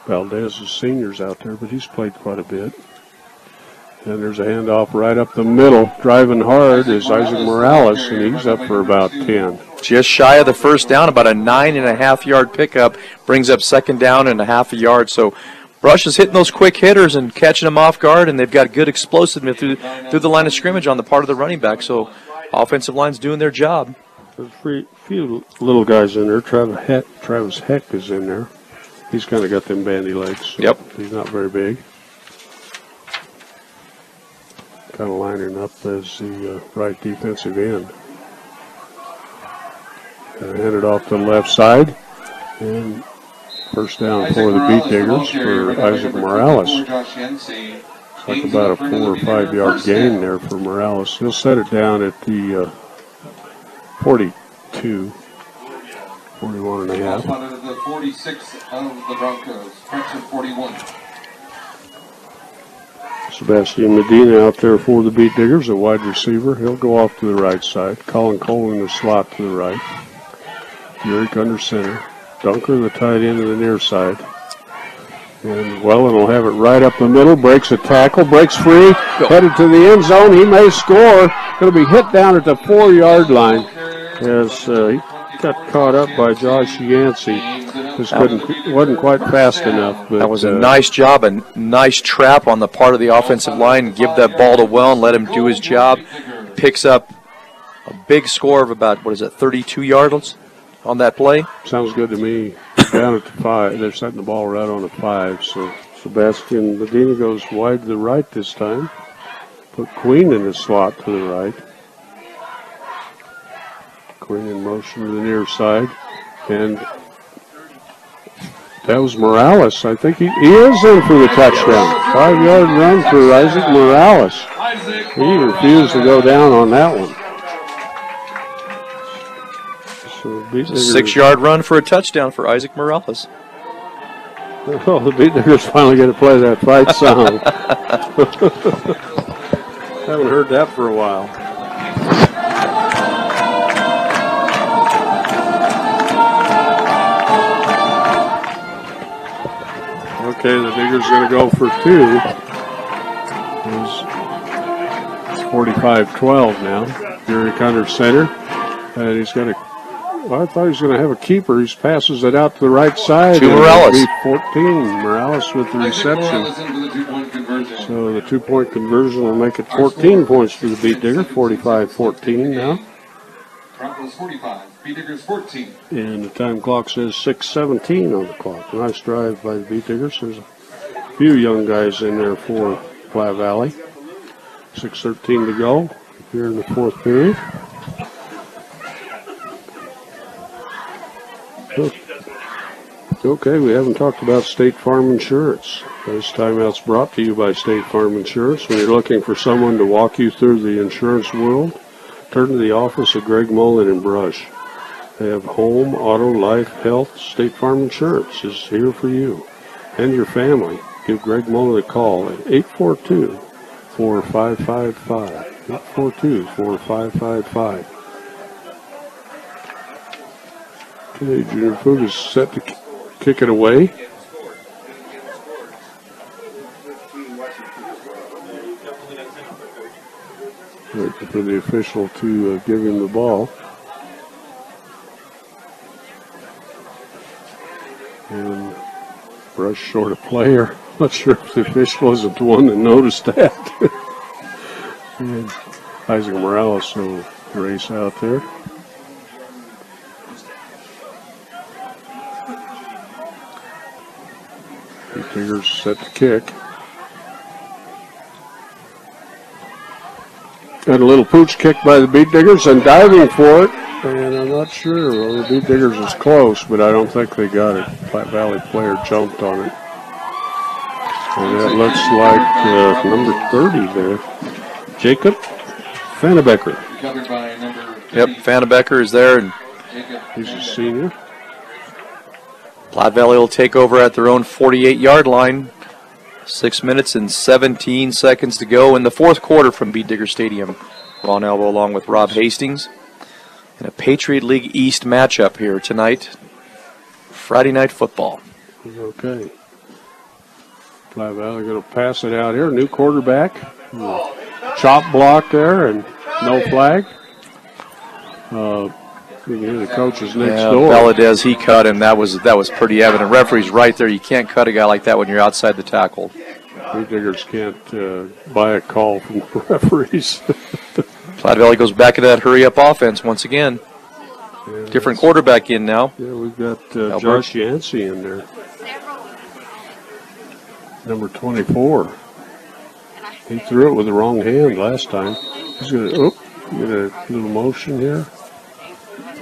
Valdez is seniors out there, but he's played quite a bit. And there's a handoff right up the middle. Driving hard is Isaac Morales, and he's up for about 10. Just shy of the first down, about a 9.5-yard pickup. Brings up second down and a half a yard. So Brush is hitting those quick hitters and catching them off guard, and they've got good explosiveness through the line of scrimmage on the part of the running back. So offensive line's doing their job. There's a few little guys in there. Travis Heck is in there. He's kind of got them bandy legs. So yep. He's not very big. Kind of lining up as the right defensive end. Handed off to the left side. And first down for the Beat Diggers for Isaac Morales. It's like about a 4 or 5 yard gain there for Morales. He'll set it down at the 42, 41 and a half. The 46 of the Broncos, French 41. Sebastian Medina out there for the Beat Diggers, a wide receiver. He'll go off to the right side. Colin Cole in the slot to the right. Urick under center. Dunker, the tight end, to the near side. And Wellen will have it right up the middle. Breaks a tackle. Breaks free. Headed to the end zone. He may score. Going to be hit down at the 4-yard line as he got caught up by Josh Yancey. Just wasn't quite fast enough. But that was a nice job, a nice trap on the part of the offensive line. Give that ball to Wellen, let him do his job. Picks up a big score of about, 32 yards on that play? Sounds good to me. Down at the 5. They're setting the ball right on the 5. So Sebastian Medina goes wide to the right this time. Put Queen in the slot to the right. Queen in motion to the near side. And that was Morales. I think he is in for the touchdown. 5-yard run for Isaac Morales. He refused to go down on that one. So 6-yard run for a touchdown for Isaac Morales. Oh, the Beat Diggers finally going to play that fight song. Haven't heard that for a while. Okay, the Diggers going to go for 2. It's 45-12 now. Urick under center. And he's going to, I thought he was going to have a keeper. He passes it out to the right side. To Morales. 14. Morales with the reception. So the 2-point conversion will make it 14 points for the Beat Digger. 45-14 now. Broncos 45, Beat Diggers 14. And the time clock says 6:17 on the clock. Nice drive by the Beat Diggers. There's a few young guys in there for Platte Valley. 6:13 to go here in the fourth period. Okay, we haven't talked about State Farm Insurance. This timeout's brought to you by State Farm Insurance. When you're looking for someone to walk you through the insurance world, turn to the office of Greg Mullen and Brush. They have home, auto, life, health. State Farm Insurance is here for you and your family. Give Greg Mullen a call at 842-4555. 842-4555. Okay, Junior Food is set to kick it away. Waiting for the official to give him the ball. And Brush short a player. Not sure if the official isn't the one that noticed that. And Isaac Morales will race out there. The Tigers set to kick. Got a little pooch kick by the Beat Diggers and diving for it. And I'm not sure. Well, the Beat Diggers is close, but I don't think they got it. Platte Valley player jumped on it. And that looks like number 30 there. Jacob Fannebecker. Covered by number 30. Yep, Fannebecker is there, and He's a senior. Platte Valley will take over at their own 48-yard line. 6 minutes and 17 seconds to go in the fourth quarter from Beat Digger Stadium. Ron Elbow along with Rob Hastings. In a Patriot League East matchup here tonight. Friday night football. Okay. Platte Valley going to pass it out here. New quarterback. Chop block there and no flag. You can hear the coaches next door. Valadez, he cut him. That was pretty evident. Referee's right there. You can't cut a guy like that when you're outside the tackle. Beat Diggers can't buy a call from the referees. Platte Valley goes back into that hurry-up offense once again. Yeah, different quarterback in now. Yeah, we've got Albert. Josh Yancey in there. Number 24. He threw it with the wrong hand last time. He's going to get a little motion here.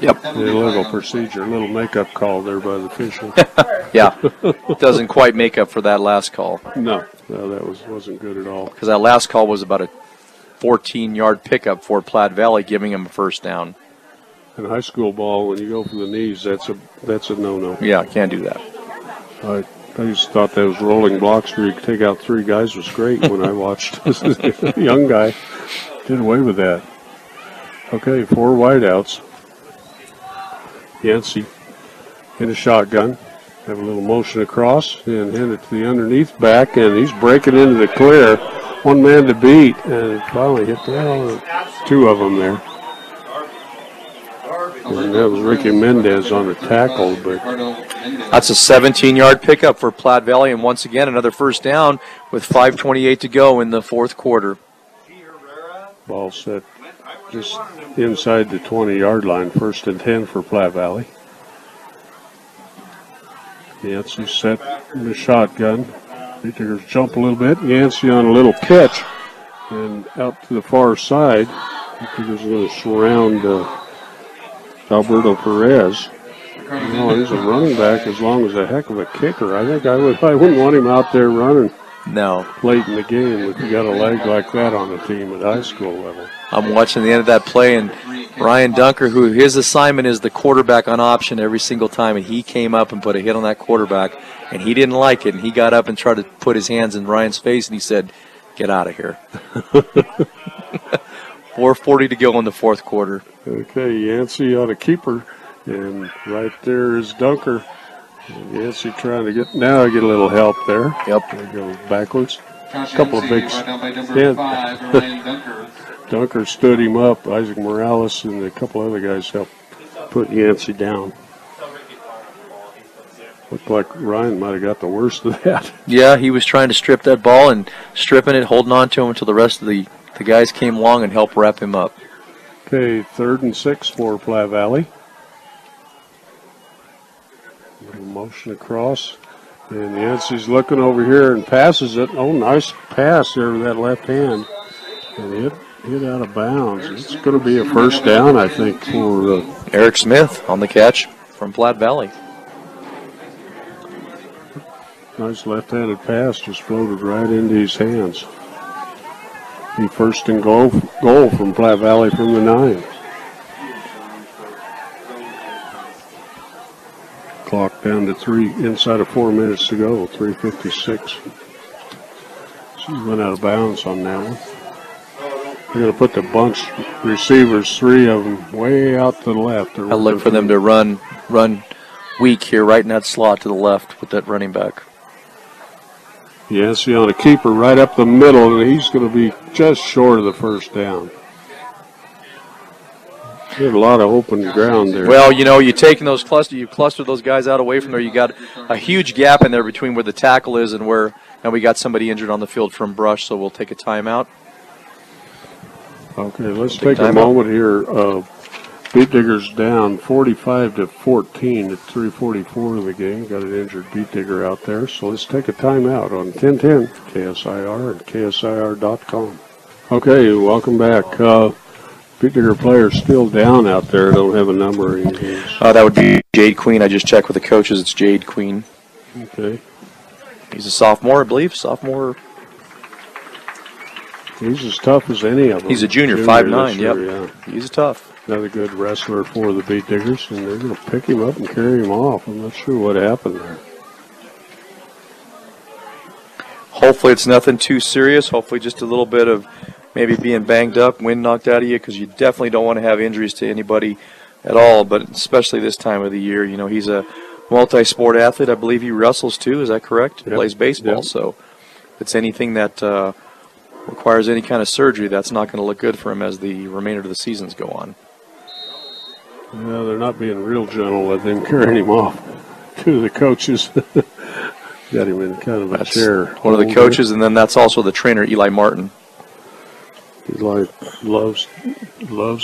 Yep. A little procedure, a little makeup call there by the official. Yeah. Doesn't quite make up for that last call. No, that wasn't good at all. Because that last call was about a 14-yard pickup for Platte Valley, giving him a first down. In high school ball, when you go for the knees, that's a no-no. Yeah, can't do that. I just thought those rolling blocks where you could take out three guys was great when I watched. A young guy did away with that. Okay, 4 wideouts. Yancey in a shotgun. Have a little motion across and hand it to the underneath back, and he's breaking into the clear. One man to beat, and finally hit two of them there. And that was Ricky Mendez on a tackle, but that's a 17-yard pickup for Platte Valley, and once again another first down with 5:28 to go in the fourth quarter. Ball set just inside the 20-yard line, 1st and 10 for Platte Valley. Yancey set in the shotgun. Beat Diggers jump a little bit. Yancey on a little pitch and out to the far side. Beat Diggers going to surround Alberto Perez. He's a running back as long as a heck of a kicker. I think I wouldn't want him out there running. No. Late in the game if you got a leg like that on the team at high school level. I'm watching the end of that play, and Ryan Dunker, who his assignment is the quarterback on option every single time, and he came up and put a hit on that quarterback, and he didn't like it, and he got up and tried to put his hands in Ryan's face, and he said, "Get out of here." 4:40 to go in the fourth quarter. Okay, Yancey on a keeper, and right there is Dunker. And Yancey trying to get a little help there. Yep. There goes backwards. A couple of big. Dunker stood him up. Isaac Morales and a couple other guys helped put Yancey down. Looked like Ryan might have got the worst of that. Yeah, he was trying to strip that ball and stripping it, holding on to him until the rest of the guys came along and helped wrap him up. Okay, 3rd and 6 for Platte Valley. Little motion across. And Yancey's looking over here and passes it. Oh, nice pass there with that left hand. And hit out of bounds. It's going to be a first down, I think, for Eric Smith on the catch from Platte Valley. Nice left-handed pass just floated right into his hands. Be 1st and goal from Platte Valley from the 9. Clock down to 3, inside of 4 minutes to go, 3:56. So he went out of bounds on that one. They're going to put the bunch receivers, 3 of them, way out to the left. I look for them to run weak here, right in that slot to the left with that running back. Yancey on a keeper right up the middle, and he's going to be just short of the first down. There's a lot of open ground there. Well, you taking those you cluster those guys out away from there. You got a huge gap in there between where the tackle is and we got somebody injured on the field from brush, so we'll take a timeout. Okay, let's take a moment here. Beat Diggers down 45-14 at 3:44 of the game. Got an injured Beat Digger out there, so let's take a timeout on 1010 KSIR and KSIR.com. Okay, welcome back. Beat Digger players still down out there. Don't have a number or anything. That would be Jade Queen. I just checked with the coaches. It's Jade Queen. Okay. He's a sophomore, I believe. Sophomore. He's as tough as any of them. He's a junior, 5'9", this year, yep. Yeah. He's tough. Another good wrestler for the Beat Diggers, and they're going to pick him up and carry him off. I'm not sure what happened there. Hopefully it's nothing too serious. Hopefully just a little bit of maybe being banged up, wind knocked out of you, because you definitely don't want to have injuries to anybody at all, but especially this time of the year. You know, he's a multi-sport athlete. I believe he wrestles too. Is that correct? Yep. Plays baseball. Yep. So if it's anything that requires any kind of surgery, that's not going to look good for him as the remainder of the seasons go on. Yeah, they're not being real gentle with him, carrying him off. Two of the coaches got him in kind of a chair. One of the coaches, and then that's also the trainer, Eli Martin. Eli loves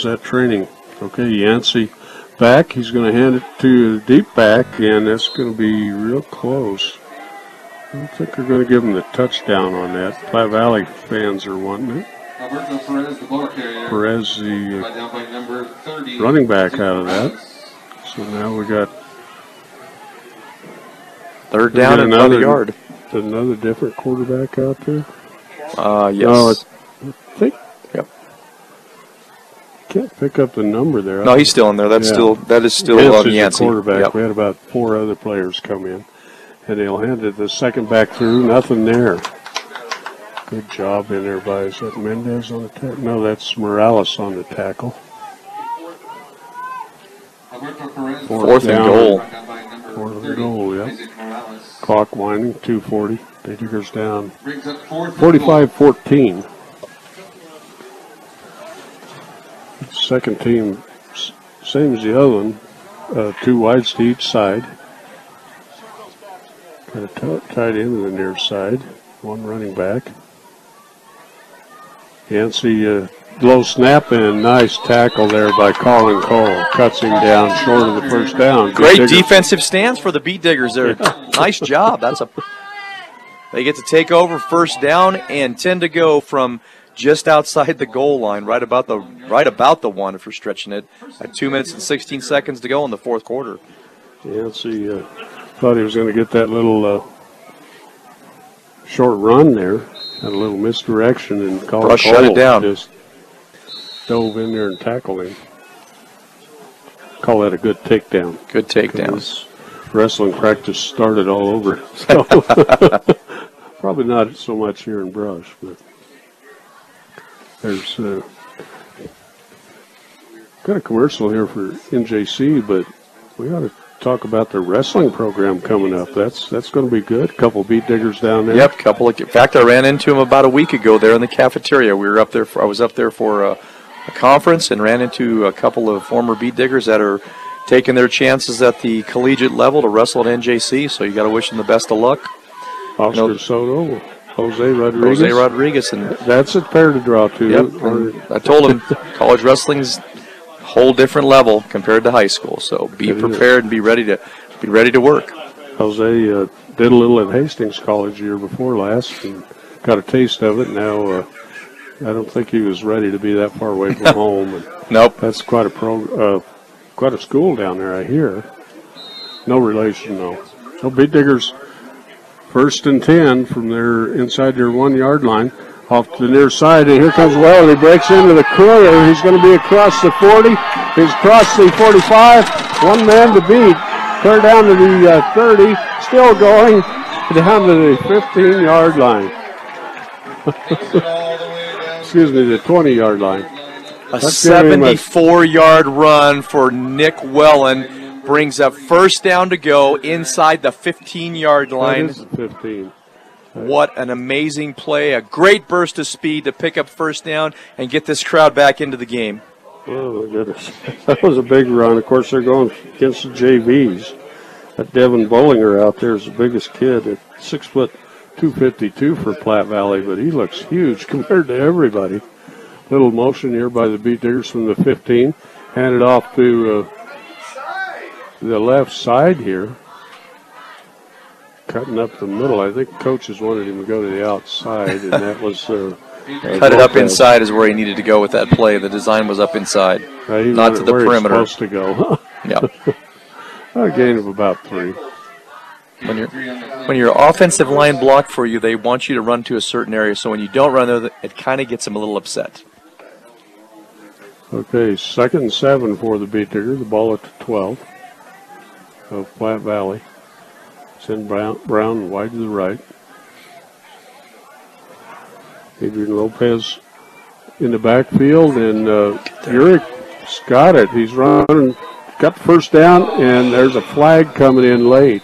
that training. Okay, Yancey back. He's going to hand it to deep back, and that's going to be real close. I don't think they're going to give him the touchdown on that. Platte Valley fans are wanting it. Alberto Perez, the ball carrier. Perez, the Down by number 30. running back out of that. So now we got Third down and another yard. Another different quarterback out there. Yes. No, I think. Yep. Can't pick up the number there. No, he's still in there. That is still Yancey's the Yancey. quarterback. Yep. We had about 4 other players come in, and they'll hand it the second back through. Nothing there. Good job in there by, is that Mendez on the tackle? No, that's Morales on the tackle. Alberto Perez, Fourth and down. goal. down by number 4th 30, and goal, yeah. Isaac Morales. Clock winding, 2:40. They took us down Brings up 4th and goal. 45-14. Second team, same as the other one, 2 wides to each side. Kind of tied into the near side. 1 running back. Yancey, low snap and nice tackle there by Colin Cole. Cuts him down short of the first down. Great defensive stance for the Beat Diggers there. Nice job. They get to take over first down and 10 to go from just outside the goal line, right about the 1 if you're stretching it, at 2 minutes and 16 seconds to go in the fourth quarter. Yancey thought he was going to get that little short run there. Had a little misdirection, and Colin Brush shut it down. Just dove in there and tackled him. Call that a good takedown. Good takedown. This wrestling practice started all over. So probably not so much here in Brush, but there's got a commercial here for NJC, but we ought to talk about the wrestling program coming up. That's going to be good. A couple Beat Diggers down there. Yep, in fact, I ran into him about a week ago there in the cafeteria. I was up there for a conference and ran into a couple of former Beat Diggers that are taking their chances at the collegiate level to wrestle at NJC, so you got to wish them the best of luck. Oscar Soto, Jose Rodriguez. Jose Rodriguez. And that's a pair to draw to. Yep, and I told him college wrestling's a whole different level compared to high school, so be prepared and be ready to work. Jose did a little at Hastings College the year before last and got a taste of it. Now I don't think he was ready to be that far away from home. And nope. That's quite a school down there, I hear. No relation, though. So Beat Diggers 1st and 10 from inside their 1 yard line. Off to the near side, and here comes Well, and he breaks into the corner. He's going to be across the 40. He's across the 45. 1 man to beat. Clear down to the 30. Still going down to the 15-yard line. Excuse me, the 20-yard line. A 74-yard run for Nick Wellen brings up first down to go inside the 15-yard line. That is 15. What an amazing play. A great burst of speed to pick up first down and get this crowd back into the game. Oh, my goodness. That was a big run. Of course, they're going against the JVs. That Devin Bollinger out there is the biggest kid at 6 foot 252 for Platte Valley, but he looks huge compared to everybody. Little motion here by the Beat Diggers from the 15. Handed off to the left side here. Cutting up the middle. I think coaches wanted him to go to the outside, and that was cut it up inside is where he needed to go with that play. The design was up inside, not to the perimeter. Supposed to go. Yep. A gain of about 3. When your offensive line blocked for you, they want you to run to a certain area. So when you don't run there, it kind of gets them a little upset. Okay, 2nd and 7 for the Beet Digger. The ball at the 12 of Platte Valley. Send Brown wide to the right. Adrian Lopez in the backfield, and Urick's got it. He's running, got the first down, and there's a flag coming in late.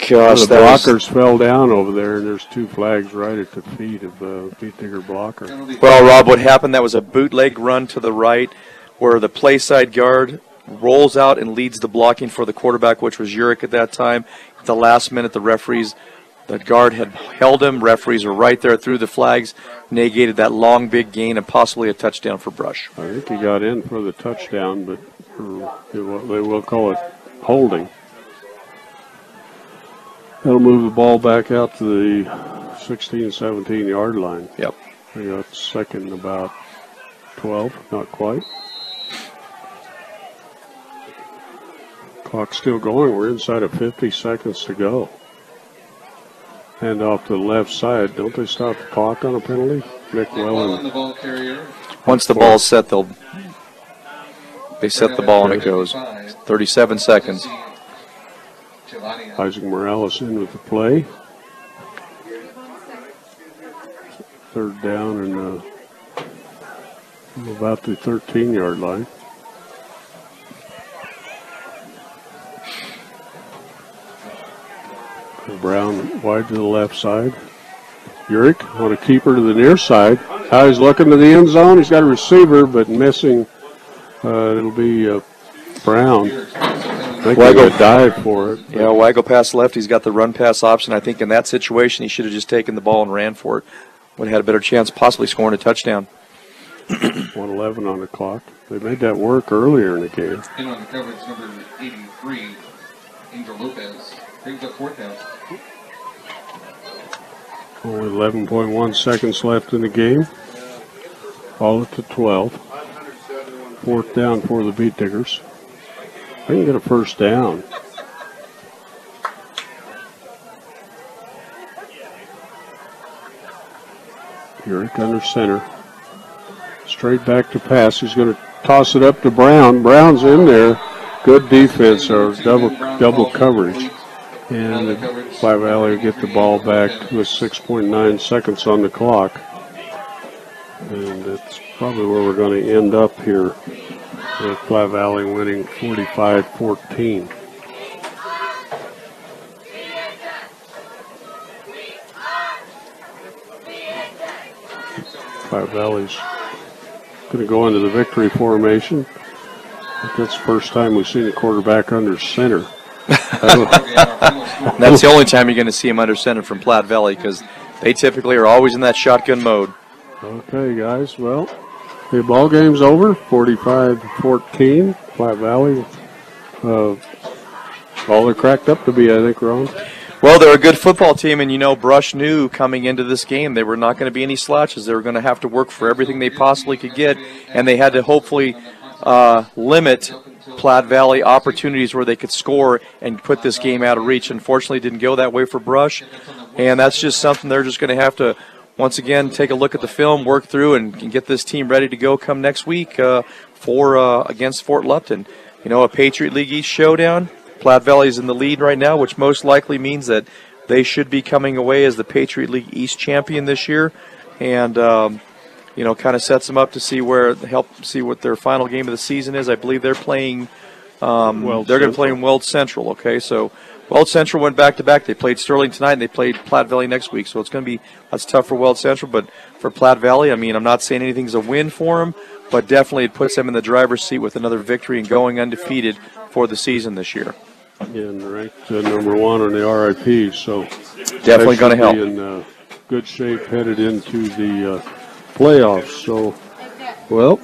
Gosh, the blockers fell down over there, and there's 2 flags right at the feet of the Beet Digger blocker. Well, Rob, what happened, that was a bootleg run to the right where the play side guard rolls out and leads the blocking for the quarterback, which was Urick at that time. At the last minute, the guard had held him. Referees were right there, threw the flags, negated that long, big gain, and possibly a touchdown for Brush. I think he got in for the touchdown, but they will call it holding. That'll move the ball back out to the 16, 17-yard line. Yep. We got 2nd and about 12, not quite. Clock's still going. We're inside of 50 seconds to go. Hand off to the left side. Don't they stop the clock on a penalty? Nick Wellen. Once the ball's set, they set the ball and it goes. 37 seconds. Isaac Morales in with the play. 3rd down and about the 13-yard line. Brown wide to the left side. Urick on a keeper to the near side. Now he's looking to the end zone. He's got a receiver, but missing. It'll be Brown. I think he would dive for it. Yeah, Wago pass left. He's got the run pass option. I think in that situation, he should have just taken the ball and ran for it. Would have had a better chance of possibly scoring a touchdown. 1:11 on the clock. They made that work earlier in the game. In on the coverage, number 83, Angel Lopez. Brings up 4th down. Only 11.1 seconds left in the game. Ball at the 12. 4th down for the Beet Diggers. They can get a 1st down. Urick under center. Straight back to pass. He's going to toss it up to Brown. Brown's in there. Good defense or double coverage. And Platte Valley will get the ball back with 6.9 seconds on the clock. And that's probably where we're going to end up here, with Platte Valley winning 45-14. Platte Valley's going to go into the victory formation. I think that's the first time we've seen a quarterback under center. That's the only time you're going to see him under center from Platte Valley, because they typically are always in that shotgun mode. Okay, guys. Well, the ball game's over. 45-14. Platte Valley. All they're cracked up to be, I think, Ron. Well, they're a good football team, and, you know, Brush knew coming into this game they were not going to be any slouches. They were going to have to work for everything they possibly could get, and they had to hopefully limit Platte Valley opportunities where they could score and put this game out of reach. Unfortunately, it didn't go that way for Brush, and that's just something they're just going to have to, once again, take a look at the film, work through, and get this team ready to go come next week against Fort Lupton. You know, a Patriot League East showdown. Platte Valley is in the lead right now, which most likely means that they should be coming away as the Patriot League East champion this year, and you know, kind of sets them up to see what their final game of the season is. I believe they're playing. They're going to play in Weld Central. Okay, so Weld Central went back to back. They played Sterling tonight, and they played Platte Valley next week. So that's tough for Weld Central, but for Platte Valley, I mean, I'm not saying anything's a win for them, but definitely it puts them in the driver's seat with another victory and going undefeated for the season this year. And ranked number 1 on the RIP, so definitely going to help. Be in good shape headed into the playoffs. So, well,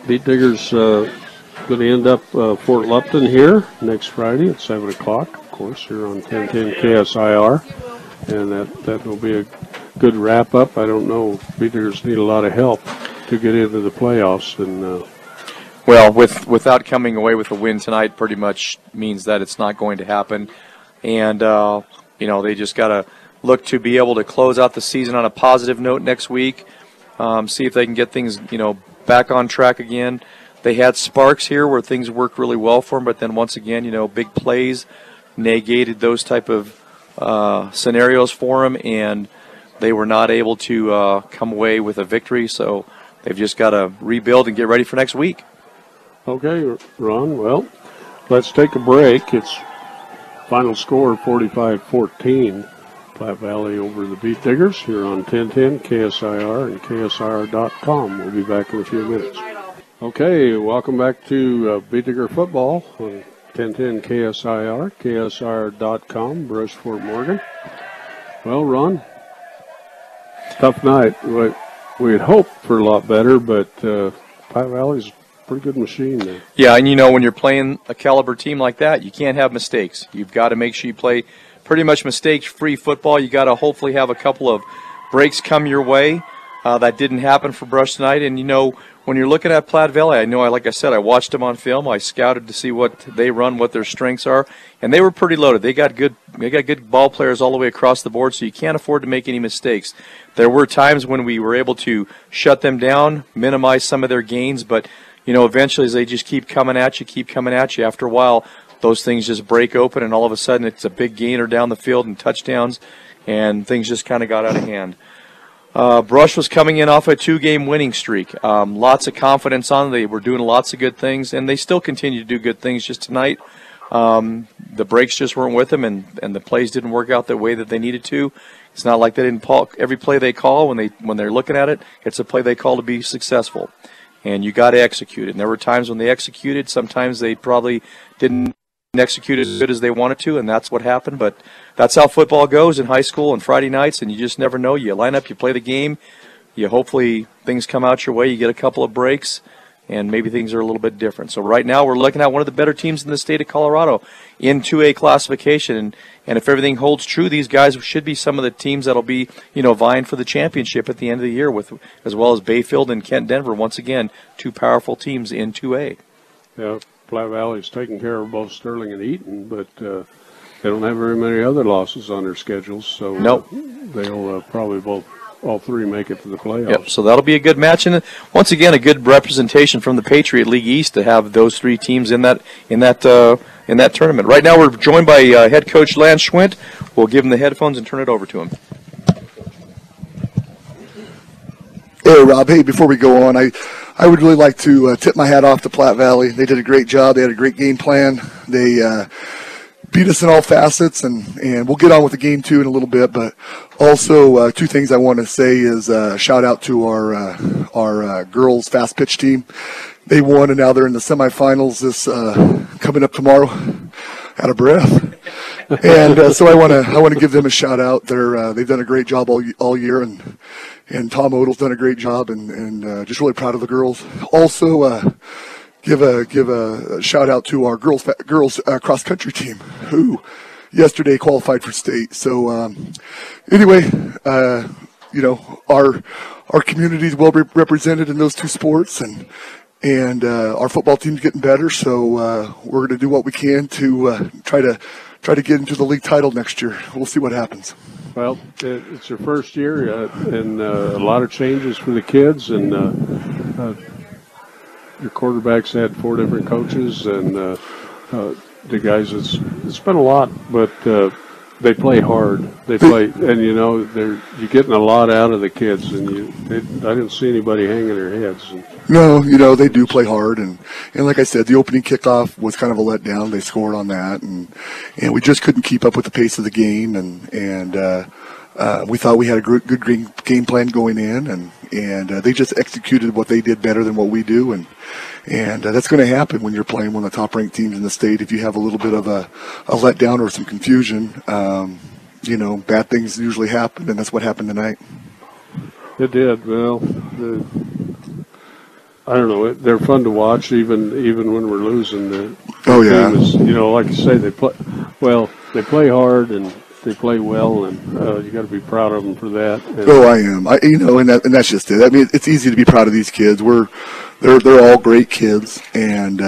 Beet Diggers going to end up Fort Lupton here next Friday at 7 o'clock. Of course, here on 1010 KSIR, and that will be a good wrap up. I don't know. Beet Diggers need a lot of help to get into the playoffs, and well, without coming away with a win tonight, pretty much means that it's not going to happen. and they just got to look to be able to close out the season on a positive note next week. See if they can get things back on track again. They had sparks here where things worked really well for them, but then once again, big plays negated those type of scenarios for them, and they were not able to come away with a victory. So they've just got to rebuild and get ready for next week. Okay, Ron, well, let's take a break. It's final score 45-14. Platte Valley over the Beet Diggers here on 1010 KSIR and KSIR.com. We'll be back in a few minutes. Okay, welcome back to Beet Digger Football on 1010 KSIR, KSIR.com, Brush Fort Morgan. Well, Ron, tough night. We had hoped for a lot better, but Platte Valley's a pretty good machine there. Yeah, and when you're playing a caliber team like that, you can't have mistakes. You've got to make sure you play pretty much mistake-free football. You got to hopefully have a couple of breaks come your way. That didn't happen for Brush tonight. And when you're looking at Platte Valley, like I said, I watched them on film. I scouted to see what they run, what their strengths are, and they were pretty loaded. They got good ball players all the way across the board, so you can't afford to make any mistakes. There were times when we were able to shut them down, minimize some of their gains, but eventually as they just keep coming at you, after a while, those things just break open, and all of a sudden it's a big gainer down the field and touchdowns, and things just kind of got out of hand. Brush was coming in off a 2-game winning streak. Lots of confidence on them. They were doing lots of good things, and they still continue to do good things just tonight. The breaks just weren't with them, and the plays didn't work out the way that they needed to. It's not like they didn't every play they call when they're looking at it, it's a play they call to be successful. And you got to execute it. And there were times when they executed. Sometimes they probably didn't execute as good as they wanted to, and that's what happened. But that's how football goes in high school and Friday nights, and you just never know. You line up, you play the game, hopefully things come out your way, you get a couple of breaks, and maybe things are a little bit different. So right now we're looking at one of the better teams in the state of Colorado in 2A classification, and if everything holds true, these guys should be some of the teams that'll be vying for the championship at the end of the year, with as well as Bayfield and Kent Denver. Once again, two powerful teams in 2A. Yeah, Platte Valley's taking care of both Sterling and Eaton, but they don't have very many other losses on their schedules, so nope. They'll probably all three make it to the playoffs. Yep, so that'll be a good match, and once again, a good representation from the Patriot League East to have those three teams in that tournament. Right now, we're joined by head coach Lance Schwint. We'll give him the headphones and turn it over to him. Hey, Rob. Hey, before we go on, I would really like to tip my hat off to Platte Valley. They did a great job. They had a great game plan. They beat us in all facets, and we'll get on with the game, too, in a little bit. But also, two things I want to say is shout out to our girls fast pitch team. They won, and now they're in the semifinals this coming up tomorrow. Out of breath. And so I want to give them a shout out. They've done a great job all year, and Tom Odell's done a great job, and just really proud of the girls. Also, give a shout out to our girls cross country team who yesterday qualified for state. So anyway, our community is well represented in those two sports, and our football team's getting better. So we're going to do what we can to try to get into the league title next year. We'll see what happens. Well, it's your first year, and a lot of changes for the kids, and your quarterback's had 4 different coaches, and the guys, it's been a lot, but they play hard. They play, and you're getting a lot out of the kids, and I didn't see anybody hanging their heads. No, they do play hard, and like I said, the opening kickoff was kind of a letdown. They scored on that, and we just couldn't keep up with the pace of the game, and we thought we had a good game plan going in, and they just executed what they did better than what we do, and that's going to happen when you're playing one of the top-ranked teams in the state. If you have a little bit of a letdown or some confusion, bad things usually happen, and that's what happened tonight. It did. Well, I don't know. They're fun to watch, even when we're losing. The oh yeah. Team is, like you say, they play hard, and They play well, and you got to be proud of them for that. And Oh, I am. And that's just it. I mean, it's easy to be proud of these kids. They're all great kids, and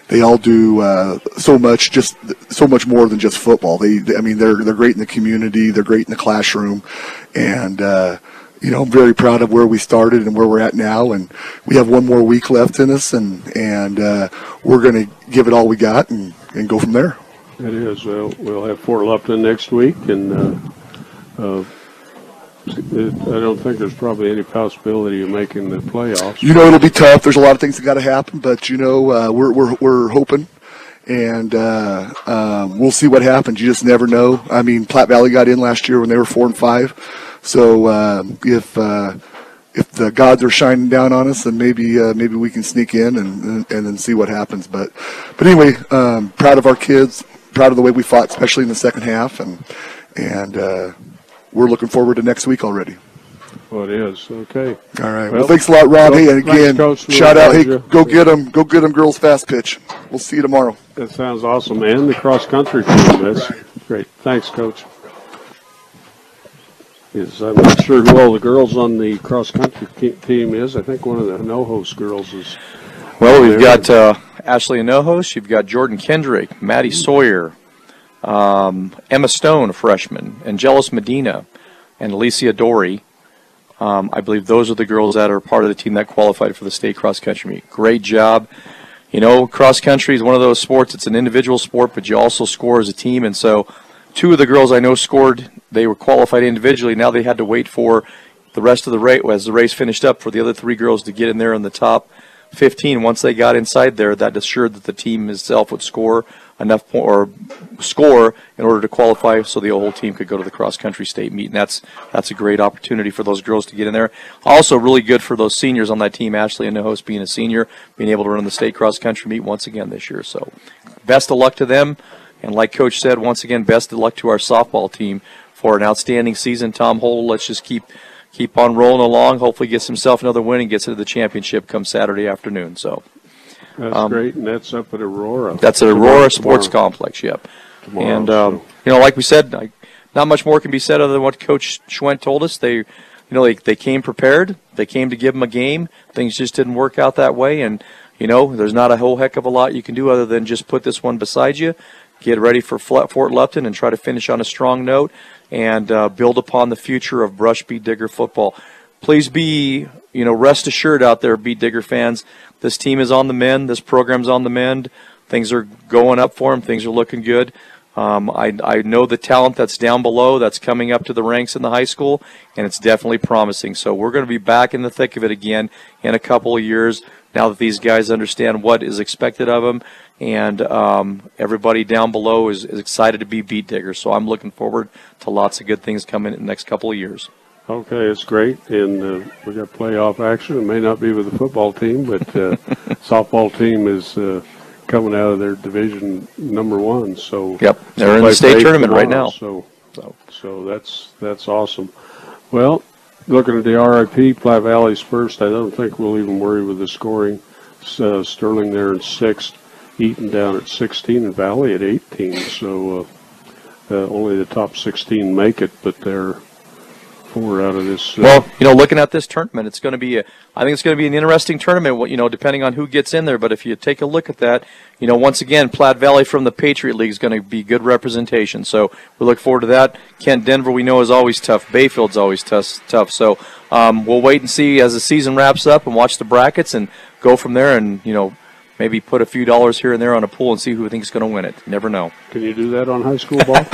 they all do so much more than just football. They're great in the community. They're great in the classroom, and I'm very proud of where we started and where we're at now. And we have one more week left in us, and we're going to give it all we got and go from there. it is. We'll have Fort Lupton next week, and I don't think there's probably any possibility of making the playoffs. It'll be tough. There's a lot of things that got to happen, but we're hoping, and we'll see what happens. You just never know. I mean, Platte Valley got in last year when they were 4-5, so if the gods are shining down on us, then maybe we can sneak in and then see what happens. But anyway, proud of our kids, proud of the way we fought, especially in the second half, and we're looking forward to next week already. Well, it is. Okay. All right. Well, thanks a lot, Rob. Hey, and again, thanks, Coach. shout out. Hey, You. go get them. Go get them, girls fast pitch. We'll see you tomorrow. That sounds awesome, man. The cross-country team, that's great. Thanks, Coach. I'm not sure who all the girls on the cross-country team is. I think one of the NoHost girls is. Well, we've there. got Ashley Anohos, you've got Jordan Kendrick, Maddie Sawyer, Emma Stone, a freshman, Angelis Medina, and Alicia Dory. I believe those are the girls that are part of the team that qualified for the state cross-country meet. Great job. Cross-country is one of those sports. It's an individual sport, but you also score as a team. And so 2 of the girls I know scored. They were qualified individually. Now they had to wait for the rest of the race, as the race finished up, for the other 3 girls to get in there in the top 15. Once they got inside there, that assured that the team itself would score enough score in order to qualify, so the whole team could go to the cross-country state meet. And that's a great opportunity for those girls to get in there. Also really good for those seniors on that team, Ashley Anohos being a senior, being able to run the state cross-country meet once again this year. So best of luck to them. And like Coach said, once again, best of luck to our softball team for an outstanding season. Tom Holt, let's just keep on rolling along. Hopefully gets himself another win and gets into the championship come Saturday afternoon. So That's great, and that's up at Aurora. that's at Aurora Sports Complex, yep. Tomorrow, And, so. like we said, not much more can be said other than what Coach Schwent told us. They came prepared. They came to give them a game. Things just didn't work out that way. And, there's not a whole heck of a lot you can do other than just put this one beside you, get ready for Fort Lupton, and try to finish on a strong note and build upon the future of Brush Beet Digger football. Please be, rest assured out there, Beet Digger fans, this team is on the mend. This program's on the mend. Things are going up for them. Things are looking good. I know the talent that's down below that's coming up to the ranks in the high school, and it's definitely promising. So we're going to be back in the thick of it again in a couple of years now that these guys understand what is expected of them, and everybody down below is excited to be Beet Diggers. So I'm looking forward to lots of good things coming in the next couple of years. Okay, it's great, and we got playoff action. It may not be with the football team, but softball team is coming out of their division number 1. So yep, they're in the state tournament right now. So that's awesome. Well, looking at the RIP, Platte Valley's first. I don't think we'll even worry with the scoring. Sterling there in 6th, Eaton down at 16, and Valley at 18. So only the top 16 make it, but they're 4 out of this. Well, looking at this tournament, it's going to be I think it's going to be an interesting tournament, depending on who gets in there. But if you take a look at that, once again, Platte Valley from the Patriot League is going to be good representation. So we look forward to that. Kent Denver, we know, is always tough. Bayfield's always tough. So we'll wait and see as the season wraps up and watch the brackets and go from there and, maybe put a few dollars here and there on a pool and see who we think is going to win it. You never know. Can you do that on high school ball?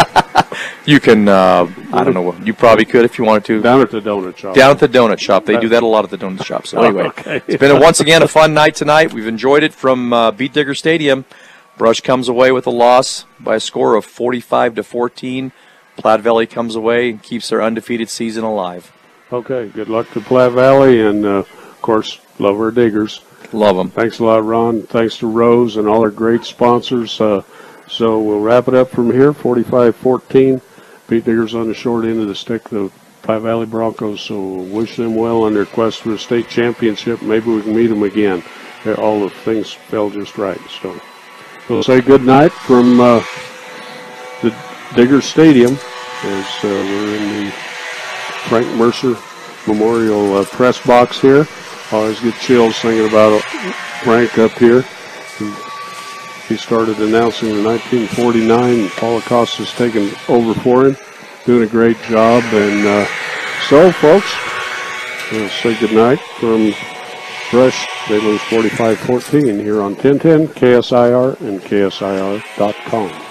You can, I don't know, you probably could if you wanted to. Down at the donut shop. Down at the donut shop. They do that a lot at the donut shop. So anyway, Okay. It's been once again a fun night tonight. We've enjoyed it from Beet Digger Stadium. Brush comes away with a loss by a score of 45-14. Platte Valley comes away and keeps their undefeated season alive. Okay, good luck to Platte Valley, and, of course, love our Diggers. Love them. Thanks a lot, Ron. Thanks to Rose and all our great sponsors. So we'll wrap it up from here, 45-14. Beet Diggers on the short end of the stick, the Platte Valley Broncos. So we'll wish them well on their quest for a state championship. Maybe we can meet them again. All the things fell just right. So we'll say good night from the Diggers Stadium. as we're in the Frank Mercer Memorial press box here. Always get chills thinking about Frank up here. He started announcing in 1949, and Paul Acosta's taken over for him, doing a great job. And so, folks, we'll say goodnight from Brush. They lose 45-14 here on 1010 KSIR and KSIR.com.